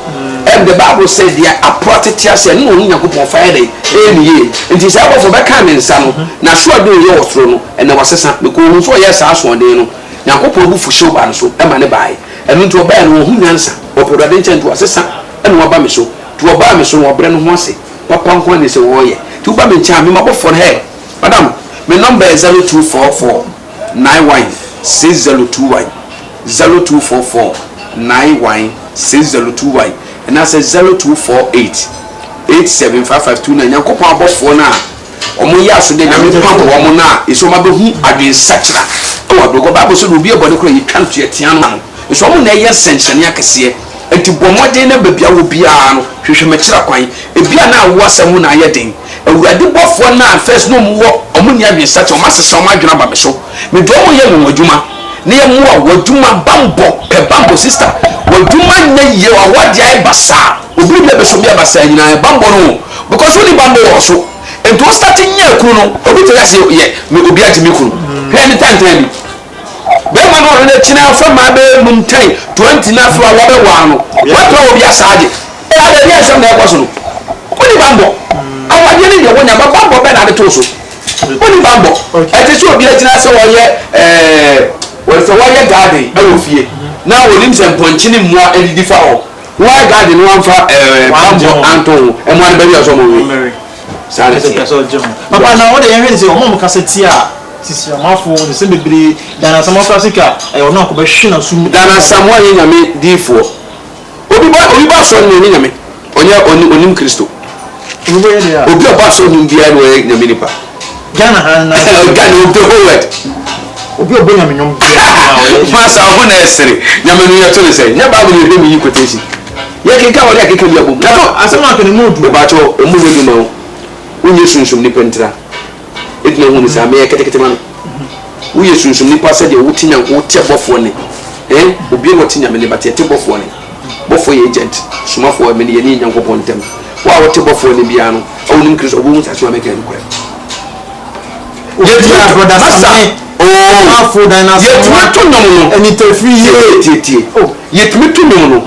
the Bible said they are protected as no Nyankopon fire dey eniye nti sa abofo be kan me nsa no na so ade ye wotro no ene wasesa me ko hu so ye sa so de no Nyankopon bu fu show ba no so e ma ne bae eno nti oba no hu nyansa oprodade nche nti wasesa ene oba me so to oba me so no obre no ho ase papa nko ne se wo ye ti oba me ncha me mabofo no he madam me number is 0244 916021 0244 916021 and I said 0248 875529 Nyankopon abofo na omo ya so de na me pampo omo na eso ma be hu adwen sachra o adogo ba bo so do bi e bode kro yi twan to etia no eso omo na ye senchane akese enti bomode na babia wo bia no hwehwe me kira kwan e bia na wo asem na ye den awurade bofo na first no mo omo ni adwen sachra o ma sesa o ma adwena ba me so me do mo ye mo adwuma ne ye mo a wadwuma bambo pe bambo sister wadwuma nya ye awade ai basa obi na be so bia basa nyina bambo no because when bambo wo so ento start nya kunu no obi te yase ye me obi agime kunu hwe ni tantan be ma no na china fa ma be mumtai 20 na fa wa be wa no what obi asaje e ada bia so na e kwaso no oni bambo awade ni ye wonya bambo be na de to so oni bambo e te so obi agina se wo ye wọ́n sọ wọ́n yẹ garden ẹ wọ fie náà wọ́n ní sẹ́ mpọ̀nkyini mua ẹdidi fa họ wọ́n yẹ garden wọ́n fa bambọ anton ẹ mu anibẹ́bí ọ̀sọ́ mọ̀ wí. sáré tiẹ̀ papa na wọ́n de yẹn hwẹ́ ní sẹ́ ọmọ mu kasa tí a sisi ọmọfo ní sẹ́ bebree dana samu afurasí ká ẹ̀ ọ̀nà àkọ́bẹ̀ hwẹ́ na sum. dana samu ayé nyame diifoɔ obi ba so ni nyame onya onim Kristo obi ba so ni bia no nyame nipa Ghana han na Ghana of the whole world obi obo nyame nyom masa ho na esere nyame no yeto ne say nya ba bo ne mi quotation ye keka wale akeka bi abom na asema akene modu ba cho emu no bi ma wonye sunsun ni pentira edina hu ni sa me kete ma no woyɛ sunsun nipa sɛ de wotinya wote bɔfo ne obi no tinya me ne bate te bɔfo ne bɔfo yɛ agent sumafo me ne yɛ ne nyankopɔn ntem wa wote bɔfo ne bia no ɔwunim Kristo obo musa so ameka nkora yɛtua brother sami afo dynasty yɛtumi to nom no ani tafiri tie yɛtumi to nom no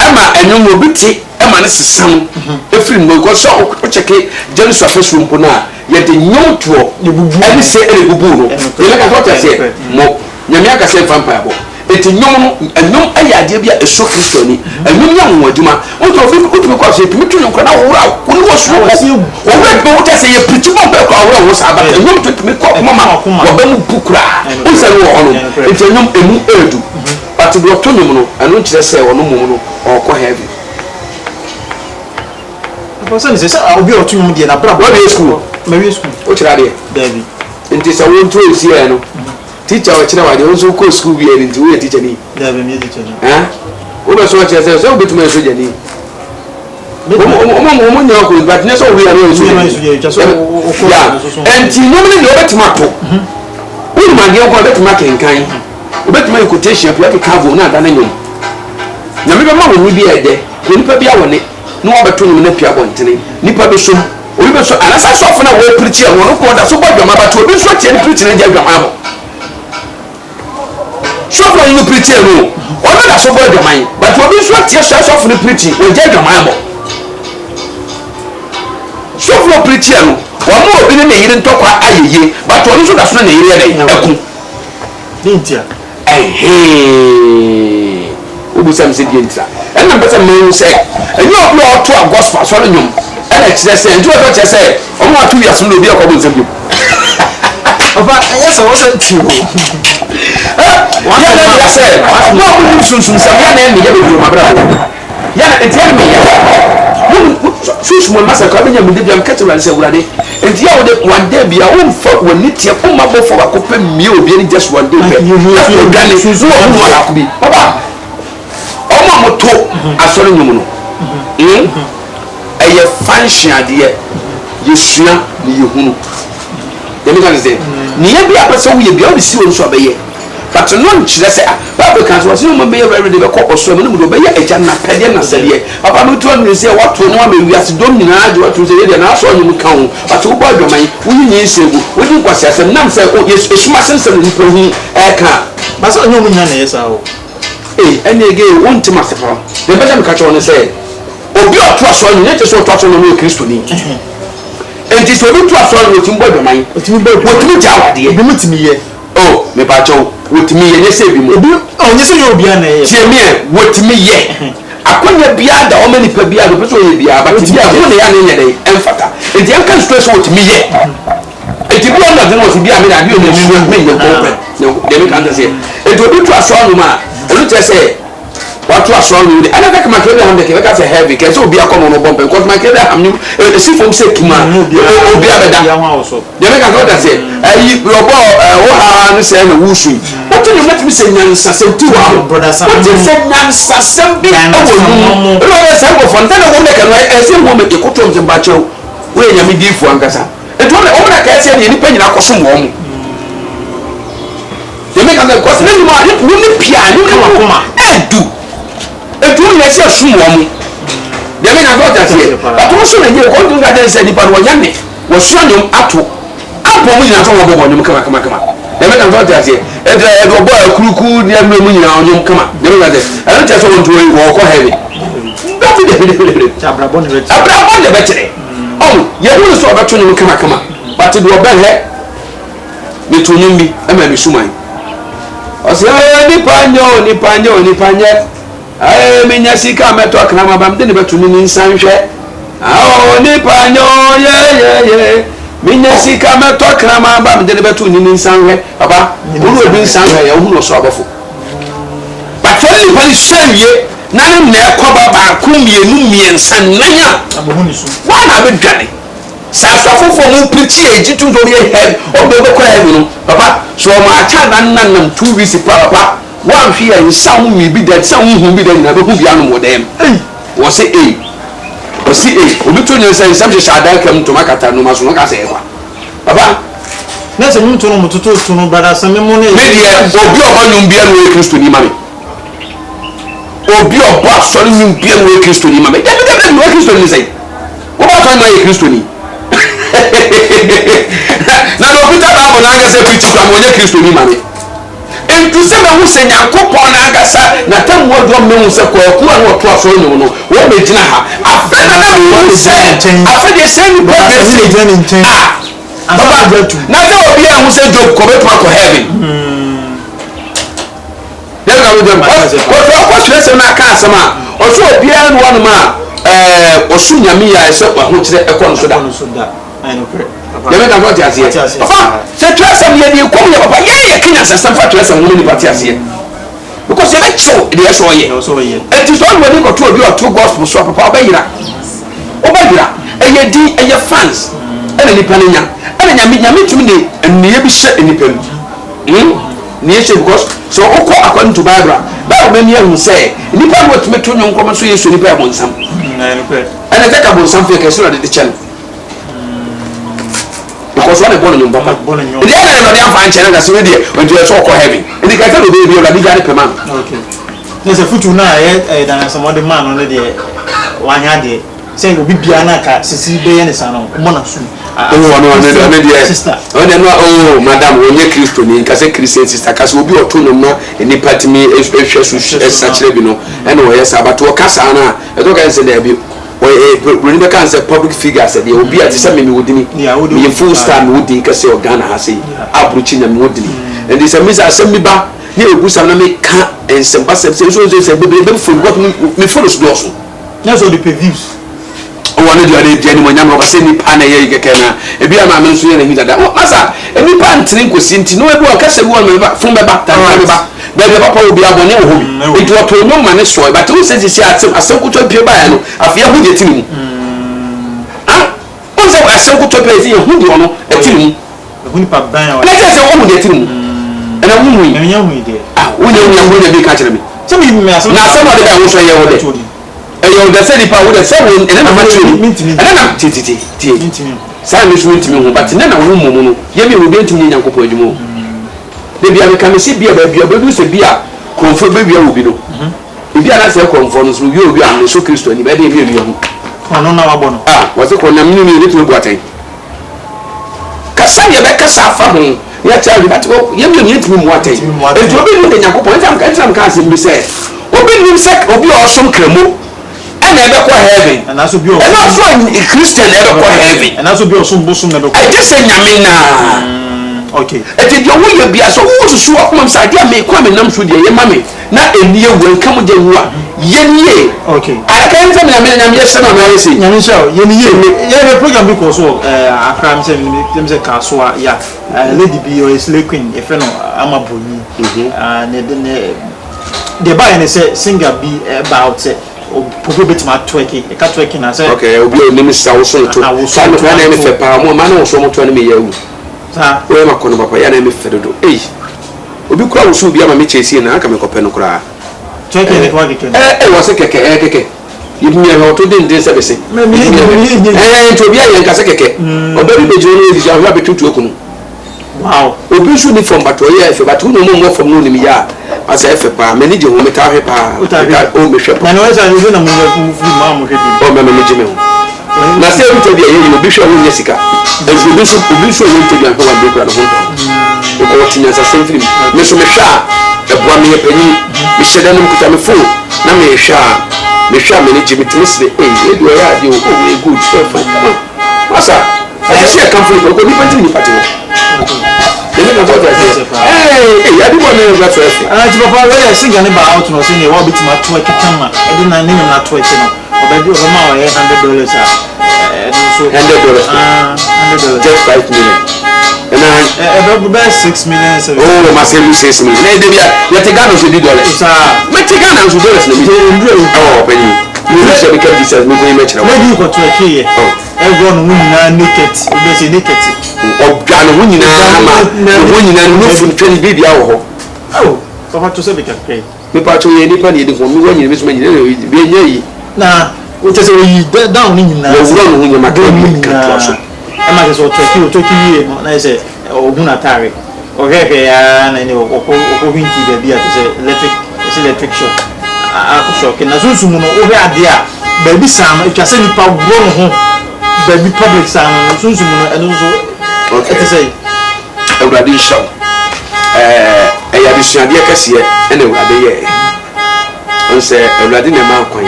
ama ɛnum obi te ama ne sesa no efiri no ko so o cheke James afesu mpo na yɛde nyom toɔ ɛne sɛ ɛne bubu no yɛlɛ ka tɔta sɛ mo nyame aka sɛ vampire bɔ eti nyom no nyom ayɛ adeɛ bi a ɛso Kristo ni nyom yɛ mo adwuma o to fi o to ko sɛ tumi to nyom na wura ko no so o wura bi o ta sɛ yɛ priti bɔ bɛ ko wura wo sa ba nyom to tumi ko mama wo ba mu bukura o sɛ no wo no eti nyom emu edu but do to nyom no ɛno nkyerɛ sɛ ɔno mom no ɔkɔ heavy person say obi otu nyom die na bra what is school Mary school o kyerɛ adeɛ David nti sɛ wo nto esi ɛ no teacher o kyerɛ wa de o so ko school bi ɛ nti wo yɛ teacher ni David me teacher ni o bɛ so kyerɛ sɛ o betuma so jani o mo nya ko but ne so we are no so ya nti no me ne o betuma to o ma de ko betuma kenkan o betuma quotation pia ke kavo na da na nyom na me be ma wo ni bi ɛ de nipa bi awone no obeto nyum na pia bontene nipa be so obi be so anasa so fo na wo preach e won ko da so bodwama ba to obi so tie ni preach na ja dwama abo so fo ni preach e no o no da so bodwama yi but obi so tie so fo ni preach o ja dwama abo so fo preach e no wo mo obi ne yire ntokwa ayeye but o no so da so na yire ne eku dintia obusa mse die ntra ɛna mpɛsɛ mmewu sɛ ɛnyɛ ɔbi a ɔto a gospel asɔre nwom ɛna kyerɛ sɛ nti wɔtɔ kyerɛ sɛ ɔmo ato wiase no obi akɔbɔ nsɛm bio ɔba ɛyɛ sɛ wɔsɛ tiwo yɛ na yɛ sɛ ɔmo a wɔn sunsun sɛm yɛ na ɛmɛ yɛ bebree ɔmo abira yɛ na nti ɛmɛ yɛ sunsun mo masa kɔ abɛnya mu de bi am kɛtɛ wura sɛ wurade nti yɛ wɔde one day bi a wɔn fa wɔn ni tiɛ wɔn ma bɔ fɔ wakɔ pɛ mie obi ni just one day pɛ ɛfɔ gane sunsun wɔn mu wala kobi ɔba ọmọ moto asọrọ nyom no ẹyẹ function adeɛ yɛsua ne yɛhunu yɛmi ka ne sɛ nea bi apɛsɛ woyɛ bia wode si wɔ nso abɛyɛ but no nkyerɛ sɛ bible kan sɛ wɔsɛ woma bɛyɛ every day bɛkɔ ɔsoro mu no mu de ɔbɛyɛ agya napɛdeɛ nasɛdeɛ papa no to anu sɛ wato no ama wiase dɔm nyinaa gye wato sɛ yɛdeɛ na asɔ nyom ka ho but wobɔ adwaman woyi nyɛ nsɛgu wodi nkwasi asɛm nam sɛ yɛsuma sensɛm nipa hu ɛka ba sɛ ɔnyɛ mu nyina na ɛyɛ saa o ɛne ege won tim asefa de bɛda me ka kyerɛ ne sɛ obi ɔto aso no nyɛ sɛ ɔto aso no yɛ kristoni enti sɛ obi to aso no otim bɔ dwaman otim gya awadeɛ bi mutimi yɛ oh me ba kyɛw wotimi yɛ nyɛ sɛ bi mu obi ɔnyɛ sɛ yɛ obi ana yɛ tie me wotimi yɛ akonya bia da ɔma nipa bia do pɛsɛ ɔyɛ bia ba bia ko ne ya ne nyɛ dɛ ɛmfata enti ɛnka situation wotimi yɛ enti bi ɔna de no wotimi bia me na bi ɔna mu me nyɛ kɔpɛ de me kan sɛ enti obi to aso no ma olu tẹ sẹ wàá tó aṣọ ọrùn de ẹnna kẹkẹ makere ham de kẹfẹ ká sẹ heavy kẹsẹ obi akọ mọ bọmpẹ nkọsọ makere ham ni esi fom sẹ kima obi abẹda yẹmẹ kakẹ ọdà sẹ ẹyi yọbọ ẹwọ ha ni sẹ ẹna wusu yi wọ́n tún yẹn mẹtìmí sẹ nyansasẹm tí wà á wọ́n ti sẹ nyansasẹm bí ẹwọ nù ẹnna wọ́n yẹ sẹ ẹnkọfọ ntẹ na wọ́n mẹ kẹnu ẹsẹ wọ́n mẹ ekoto ọmọ sẹ mbàkyẹw wọ́n yẹ nyàmé di ifu ankasa ètò wọ́n mẹ kẹsẹ ẹni nípa nyina kọ sọm wọ́n mu yẹmẹ kakẹ kọsẹ ẹni mu a wọ́n ní pia ní kama ẹdu etu wọn yẹ si ẹsùn wọn mu yẹmẹ kakẹ ọjà tiẹ bàtú wọn sọ nàìjíríà kọ́ ọdún gàdé nsẹ nípa wọn yẹn ní wọ́n sọ ọ̀nyọ́m ato apọ̀ mu nyina sọ wọn bọ̀ ọ̀nyọ́m kama yẹmẹ kakẹ ọjà tiẹ ẹdẹ ọbọ ẹkuruku ní ẹnu mu nyina ọ̀nyọ́m kama yẹmẹ kakẹ ẹnu tẹ sọ wọn tó wọn kọ hẹbi bẹẹbi dẹbi abrabọ ne bẹ kyerẹ ọmọ yẹ wọn sọ ọbẹ tó ọ̀nyọ́m kama bàtú di ọbẹ hẹ mi tó ọ̀nyọ́m bi ẹ mẹ mi suma yi ọsẹ nipa nyẹ mi nya sika mẹtọ kanama ba mi de ne bẹ tu ni nsan hwẹ nipa nyẹ mi nya sika mẹtọ kanama ba mi de ne bẹ tu ni nsan hwẹ baba olu obi nsan hwẹ yẹ ohun ọsọ abọfo bàtọ nipa ni sẹ wie nanem na ekoba ba ku mienu miensa nanya abohuni so wa na be dwane sa asafofo mu preach e jitu do ye head o be ko head no papa so ma acha nan 2 weeks papa wa hwe ya nsa hu mi bi da sa hu bi da na be hu bia no modem wo se o si obi to nyen say sam je adan kam to makata no maso no ka se kwa papa na se mu to no mutoto to no brada sam mu ne media obi o banyum bia no Kristo ni mame obi o bo asori nyum bia no Kristo ni mame dem no Kristo ni say wo ba fa no Kristo ni na no Peter ba na ga se preach kwa mo Kristo ni mame entu se me hu se Nyankopon na agasa na tam wo do me hu se ko ku an wo to aso no no wo me gina ha afa na na wo se afa de se ni progress ni gina in chain baba na se obi an hu se job ko beto ko heaven dem ga wo dem ko tire se na ka asama o so obi an wo no ma osu nyame ya se kwa ho kire ekọ no so da yẹmẹ kan fọ ti ase yẹ papa sẹ tẹrẹsẹ yẹ di kọm yẹ papa yẹ kenya sẹsẹm fa tẹrẹsẹ wọn ni pati ase yẹ because yẹ bẹ kyẹw ẹdi yẹ sọ yẹ ẹti sọ ọdún wọlé kọtún obi ọtún gospel sọ papa ọbẹ yira ẹyẹ di ẹyẹ fans ẹna nipa ni nya ẹna nyame tumi de ẹnìyẹ bi hyẹ nipa mu nìyẹ hyẹ because so ọkọ according to bible báwo bẹ ní ẹhùn sẹ nipa ni wọ́n tumi tó nyọ nkọmọ so yẹ so nipa yẹ bọ nsam ẹna ẹtẹ ka bọ nsam fẹ kẹsí na dede kyẹn because one born in papa the other no dey fan channel ka se dey when you so call heaven and the guy dey be la bi gari per man okay there's a futu na dan some other man on there wan ya dey say obi bia na ka sisi be ye ne sano mo na su no sister no madam onye Kristo ni ka se Christian sister ka se obi oto no no ni patimi ehwe su sachire bi no and o yes abato ka sa na e to ka se dey bi when the cancer public figures said you be at the same wodini me full star me wodi ka say Ghana ha say abruchi na me wodini and this means asem ba ye egusa na me ka ensem ba say so be full what me follow so do na so the views o wane dia ni mo nyam ba say ni pa na ye keke na e bia ma me so ye na hida da masa e ni pa ntiri nkosi nti no e bi o ka say wo me ba fun be ba ta me ba bebe papa obi abone wo hobi it what no man so but who says see asem kuto pie ba ya no afia hu de tinimu on say asem kuto pie see hu de ono etinimu hu ni pa ban ya na say hu de tinimu na hu hu na nya hu de wo nya bi ka kire mi so me asem na asem de ba wo so ye wo de yo de say ni pa wo de say wo ene na ma chiri ene na ti say me so ntimi hu but na wo mu no ye bi wo de ntimi Nyankopon adwuma de bia me kan se bia ba bia be se bia konfo be bia obi no bia na se konfo no so wi obi an so Kristo ni be de bia wi ho ono na wabo no wo se ko na mini ni to buaten kasa ye be kasa fa ho ya cha bi but ye mi ni timi mu aten e to obi ni de Nyankopon entam kan se bi se obi ni se obi o so kremo and ebe ko heaven and also bi o and also Christian ebe ko heaven and also bi o so bosom ebe ko I just say nyame na okay eti de wo ye bia so wo susu akom sa dia me kwa me nam so de ye mame na eniye wo nka mo de nwa ye nie okay aka nza me na nyame ye se na na ye se nyame sha ye nie ye program bi ko so akram se me se ka so ya lady bi o is queen e fe no amaboni ne de ba ne se singer bi about popo betima twerking e ka twerking na se okay obi o nimi sa wo so to sa no na me fe pa mo ma na wo so mo to ne me ya wu we ma kono papa ya na me fedodo obi kura wo so bi ama me chesi na aka me kope no kura check it kwa keke wo se keke keke yimi ya to den se be se to bi ya nka se keke obi be jiro ni ji ahwa betutu okunu wow obi so ni from bato ya efe bato no mo from no ni ya asa efe pa me ni je ho meta hwe pa o me hwe pa na no esa ni na mo ma mo hwe bi o me me je me na se obi to bi ya obi hwe ho nyesika obi so yo to bi ahwa be kura no ho ko tinya sa senfrim me so me hwa eboa me panyi me hyeda no kuta me phone na me hwa me ni je me tmesle e do ya de o we good fine asa asa se come for ko ni pati ni pati ele na bota ya di bona na so efe ti papa we singer ne ba out no say ne wa bitima to akitama e di na ne na to eki no obedi o ma wa $100 so $100 just 5 million about 6 million. Oh, my say 6 million. You take Ghana to $2. But take Ghana to $2. Oh, Penny. You should become Jesus. We go much now. Maybe you got to a key. Everyone winning naked. Basically naked. Oh, Ghana winning no food training baby. Oh, so what to say we can pay. Me part of any penny for me when you miss me. Nah, what is it down in now? Run when you make a I might as well take you, I say, or Gunatari, or and winky baby at electric shock. Shock and as soon over there, baby Sam, if you send it power grown home, baby public Sam, and soon and also, okay, to say, a radiation. A addition, dear Cassia, and a rabbit. And say, a radin amount coin.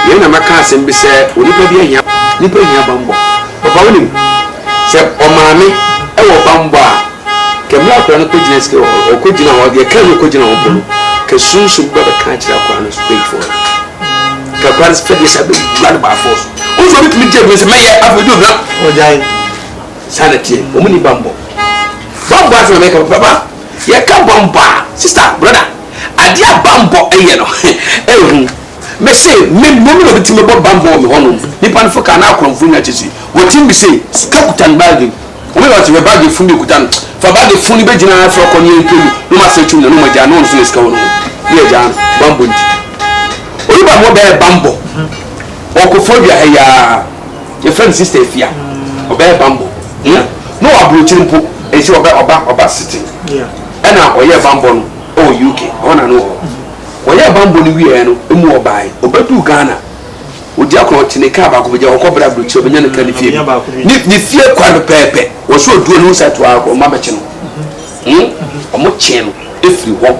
You know, my cousin be said, will you be a bumbo? Papa woni se o maami e wo bamba kemla akora no kogina ske o kogina wo de kan no kogina wo polo ke sunsun ba ka kira akora no straight for ka kwar spedi sabe blood by force o so bit mi je se meye afodo na o jai sanity o muni bambo aso me ka papa ye ka bamba sister brother adia bambo eye no ehu me say me no bit me bambo me hono nipa no foka na akronfu nya chisi wotin bi say skakutan bagi o me wat we bagi funi kutan fa bagi funi be jina afro ko ni empelu no ma se chum na no ma ja no so ska wono ye ja bambo nti o ba mo be bambo o ko fobia ya your friend sister fia o be bambo no abrochimpo e si oba sitting na o ye bambo no o UK ona no o ye bambo ni wi no emu obai obadu Ghana odi akọ tine ka ba ko beja okobra brochi obenya ne kan fie ni fie kwa pepe wo so oduo no sa to akọ ma beche no o mo che no efri ho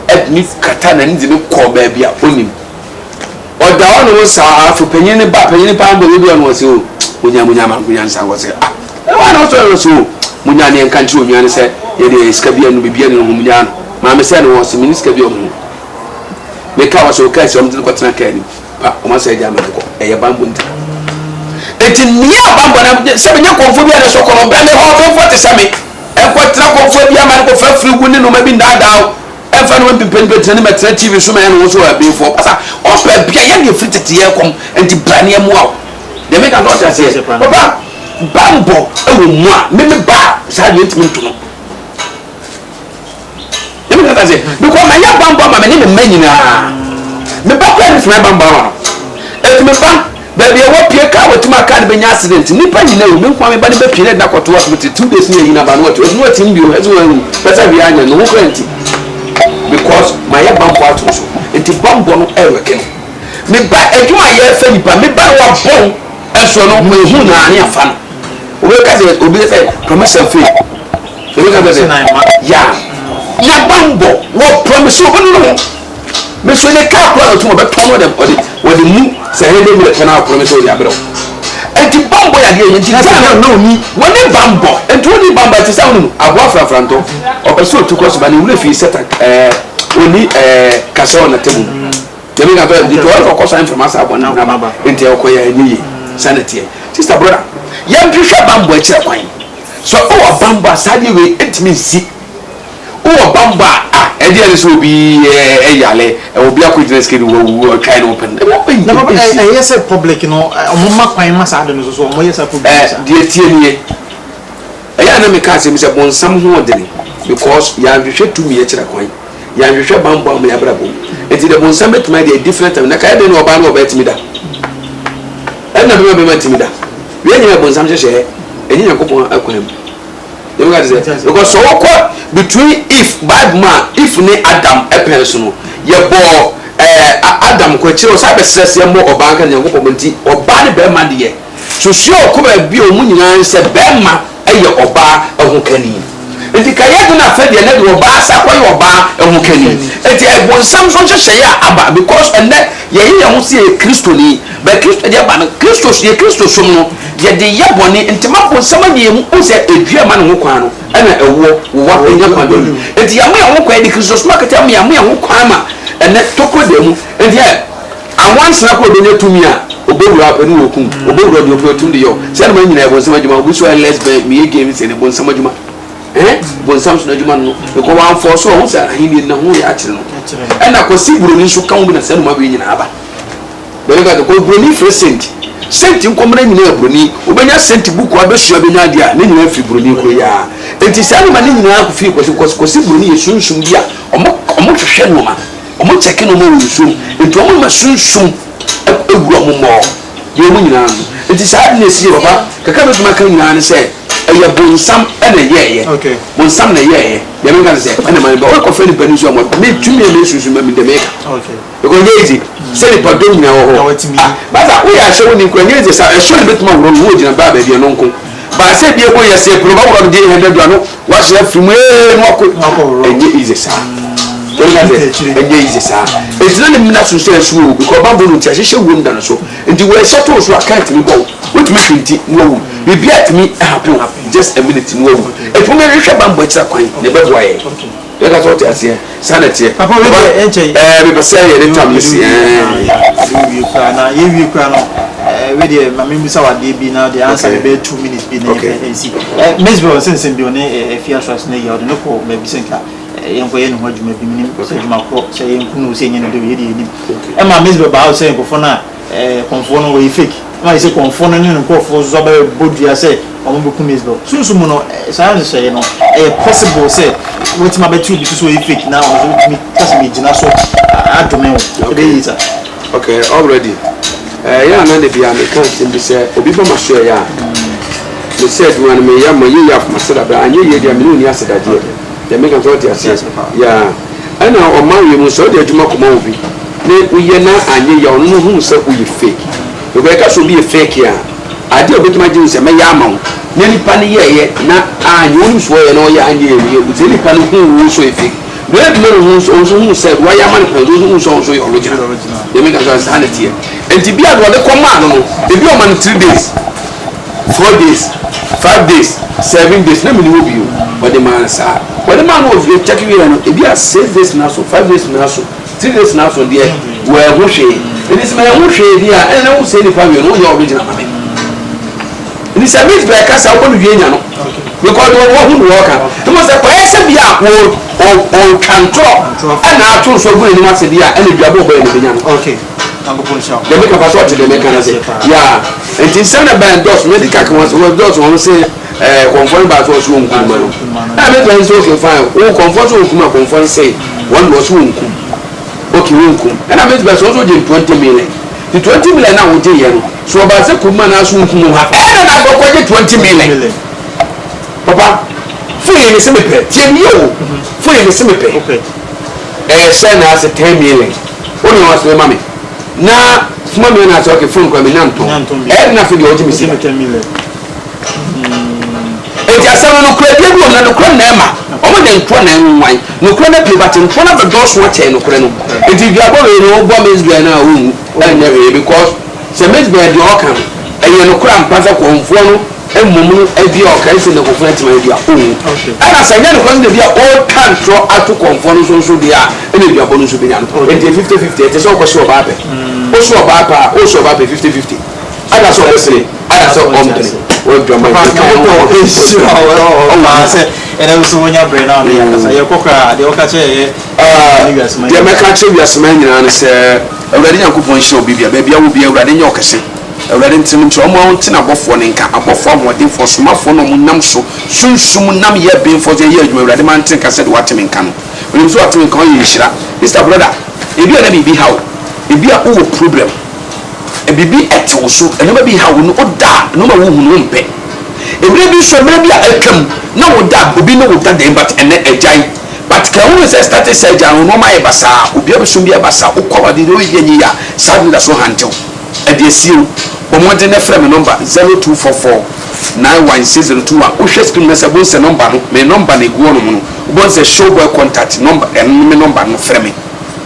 edni kata na ndi ne ko ba bia onim oda ono wo sa afu penye ne ba penye ne pa mbo bi ono se o munya ma nsa wo se ah e wa no so munya ne nka nti onwa ne se ye de ska bia no bibia ne ho munya no ma me se no wo se miniska bia o mu me ka wa so ka se o mti ko tena ka ni o ma se ja ma ko e ya bambo nti eti ni ya bambo na se be nya konfo bia ne so ko no be me ho to 40 same e ko tena konfo bia ma ko fra fri gu ni no ma bi ndada e fa no pimpen tena me tena TV so ma ya no so abi fo pasa o pe bia ya ne fri tete ye kom enti brane mu a de me ka no ta se papa bambo e wo mu a me ba sa de ntimi nto no de me ka se because ma ya bambo ma me ne me nyina me ba kwa ni funa bambo ma e me ba baby e wo pie ka wotuma ka de benya accident ni pa nyina o me kwa me ba de be pie na kwato hospital 2 days ni nyina ba no wato no tin bi o ezo anu pesa bi anya no ko enti because my ya bambo ato so enti bambo no e weke no me ba edwuma ye fa nipa me ba wa bon eso no me hu na ani afa no obi ka se obi say promise free obi ka say ya bambo wo promise obi no me so ne ka kwa to mo be tono dem odi mu se he dem le kana promise odi abro enti bambo ya de enti na no ni woni bambo enti woni bambo ti sa wonu agwa frafranto opeso otukọ so ba ni wule fi seta oni kasa ona temu dem ga be di to ko sa information abona na ba enti e ko ya ni sanity sister brother ya nhwehwe bambo akira kwan so o bambo asade we enti si o bambo edi ele so bi yale obi akogina skedi wo try no open na baba yes public no omma kwan ma sa ade no so mo yes public die tie nie ya na me ka se mi se bonsam ho odene because ya nhwehwe tumi akira kwan ya nhwehwe bambo am ya brabo enti de bonsam betuma de different na ka de no oba no oba timida na be ma timida we nyina bonsam hye enyi yakopon akwanam you got to say because so what between if bad man if ni Adam a person ye bo Adam ko chiro sa be stress ye mo oba kan yakopon nti oba ne be ma de ye so sure ko ba bi o mu nyina se be ma eye oba ehun kani nti ka ye do na fa de na de oba sa ko ye oba ehun kani nti e bon sam so hye ya aba because and ye ye ho se Kristo ni be Kristo de aba no Kristo ye Kristo so no ye de ye boni nti ma bon sam ne mu o se edua ma no ho kwan no ana ewo wo enya kwan do nti ya mo ya ho kwan de Kristo so ma kata mo ya ho kwan ma ene toko de mu nti awansa ko do ne tumi a obewura apani wokum obewura de opetum de yo se na man nyina ebo nsam adwuma obuso lesbian me game se ne bo nsam adwuma bo nsam so adwuma no ko wan for so ho sa ahini na ho ya akire no na kosi buroni so kan bi na se no ma be nyina aba be ga ko buroni present senti nkomra nyina buroni obenya senti buku abesua benya dia ne nyina fi buroni ko ya enti se na man nyina ko fi kosi buroni ye sunsun bia omo hwehwe no ma omo cheke no mo wusu enti omo ma sunsun egura mo mo ye mo nyina enti sa na esi baba kaka be tuma kan nyina ne se eye bonsam ena yeye okay bonsam na yeye ye me kan se ena man ba ko fe ni pani so mo me tumi me sunsun me de me okay ko yezi se ni padom nyina wo ho ba za wo ya hye wo ni ko yezi sa e so ni betuma wo no wo gyina ba ba bia no nko ba se bia ko yesi pro ba wo de 100 do no wa hye afimu no ko enye easy sa enye easy sa ezina ni mina so se so because ba bo no ti ahye wo nda no so nti wo hye to so account mi bo what me twenty no be at me happen just a minute no e fu me hwe ba mbo tira kwan ne be boa ye ya ka so ti ase sanity papa we enche be be say ye ne tam si we kwa na ye we kwa no we dey mama mi sa wa dey bi na the answer be 2 minutes bi na see mesbo sense bi one e fia trust na ye o de no ko me bi senka yenko ye no adwuma bi minim se adwuma ko se yenko no se nyene de ye dey ni e ma mesbo ba o se yenko fo na konfo no we fake ma se konfo no ne ko fo zo ba bodua se omo be kum mesbo sunsun mu no science se no possible se wetin ma be tu bi so we fake na o so mi kasi mi jina so adome o dey isa okay already ya na de bia me kan tin bi se obi ba ma so ya me se duan me ya ma ye ya ma se da ba anye ye dia me ni aseda die ya me kan so ti ase ya ana o ma ye mu so de adwuma ko ma obi ne uye na anye ya onu hu se uye fake we be ka so bi fake ya ade obi tuma jin se me ya ma ne ni pa ne ye na anye onu so ye no ya anye ye uze ni pa ne hu so fake we be no hu se wa ya ma ne ko hu so ye original ya me ka so sanity enti bia do de koma no e bi o man 3 days 4 days 5 days 7 days na me ni obi o what the man say what the man of check we no e bi a 6 days na so 5 days na so 3 days na so there we ho hwe it is my ho hwe dia and na wo say ni family no ya original mama it is a bit like us how we nya no because we hu no work no mo say kwa bia o control and na to so go ni ma say dia and dua bo ni nya no okay they make a passport to the mechanism. Yeah, and it's sent a band does medical was one say conform by us won't come. I mean, when so fine, oh, comfort will come up conform say one was won't come. Okay, won't come. And I mean, that's also 20 million. The 20 million now will tell you. So about the Kuman as won't come have and I got 20 million. Papa, fully in the cemetery, 10 years, fully in the cemetery. Okay, send us a 10 million. Only was the mommy. Na fuma me na so ke phone kwa me nanto na fi de o ti mi se enti asama no kura bia bi o na no kura na ema o mo de ntro na nwan no kura na pe but ntro na be do so che no kura no enti bia bo we no bo me bia na o na we because se me bia de o kan e no kura mpaza ko mfo no emum no e bia o kan se no ko funa ti ma bia o ana se nya no ko de bia o kan tro atu ko mfo no so bia e na bia bo no so bia no enti 50-50 enti so ko so ba pe also about 50-50. Ada so say, ada so omdre. We do my and I was when you brain on the your coca, the okache the American yes man and say already Yankupon show baby I will be already in your case. Already to a mountain above one and above form what for smartphone on nam so soon nam ye being for the year you already man think I said what him in can. When you saw him call you Shira, Mr. Brother, if you let me be how ebi a wo problem ebibi etewo so enema bi ha wo no oda no ma wo hu no mpe ebi bi so mra bi a ekam na wo da obi no wo da dem but ene ejai but ka wo se start say ja no ma e basa obi a so bi e basa ukwa de no ye nyi ya sad da so hantel e de siu o mo de na frame number 0244 916021 o hwe screen message bo se number no me number na egu no no bo se show boy contact number en me number no frame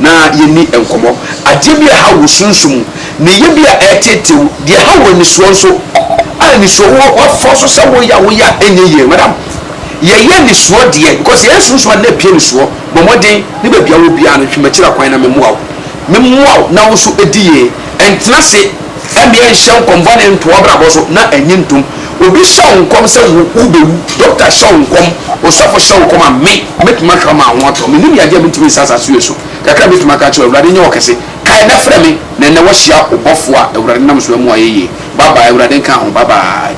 na yeni enkomo ade bia ha wo sunsum ne ye bia etetew de ha wo ni so nso ani so wo forso se wo ya enye ye madam ye ni so de because ye sunsum na pie ni so bomoden ne ba bia wo bia no hwemachira kwan na memuaw na wo so ediye entena se ɛmɛ nhyɛn kɔnbɔne ntoɔ brabɔ so na ɛnyɛ ntom obi hyɛ nkɔm sɛ wobɛwu dɔkta hyɛ nkɔm osɔfo hyɛ nkɔm a metuma hwɛ ma ho atɔ menim yadeɛ mentumi nsa asase yɛ so kakra metuma ka kyerɛ awurade nyɛ wɔkɛse kae na frɛ me na ɛnɛ wɔhyia wobɔfoɔ a awurade nam so amu ayɛyie baba awurade nka ho baba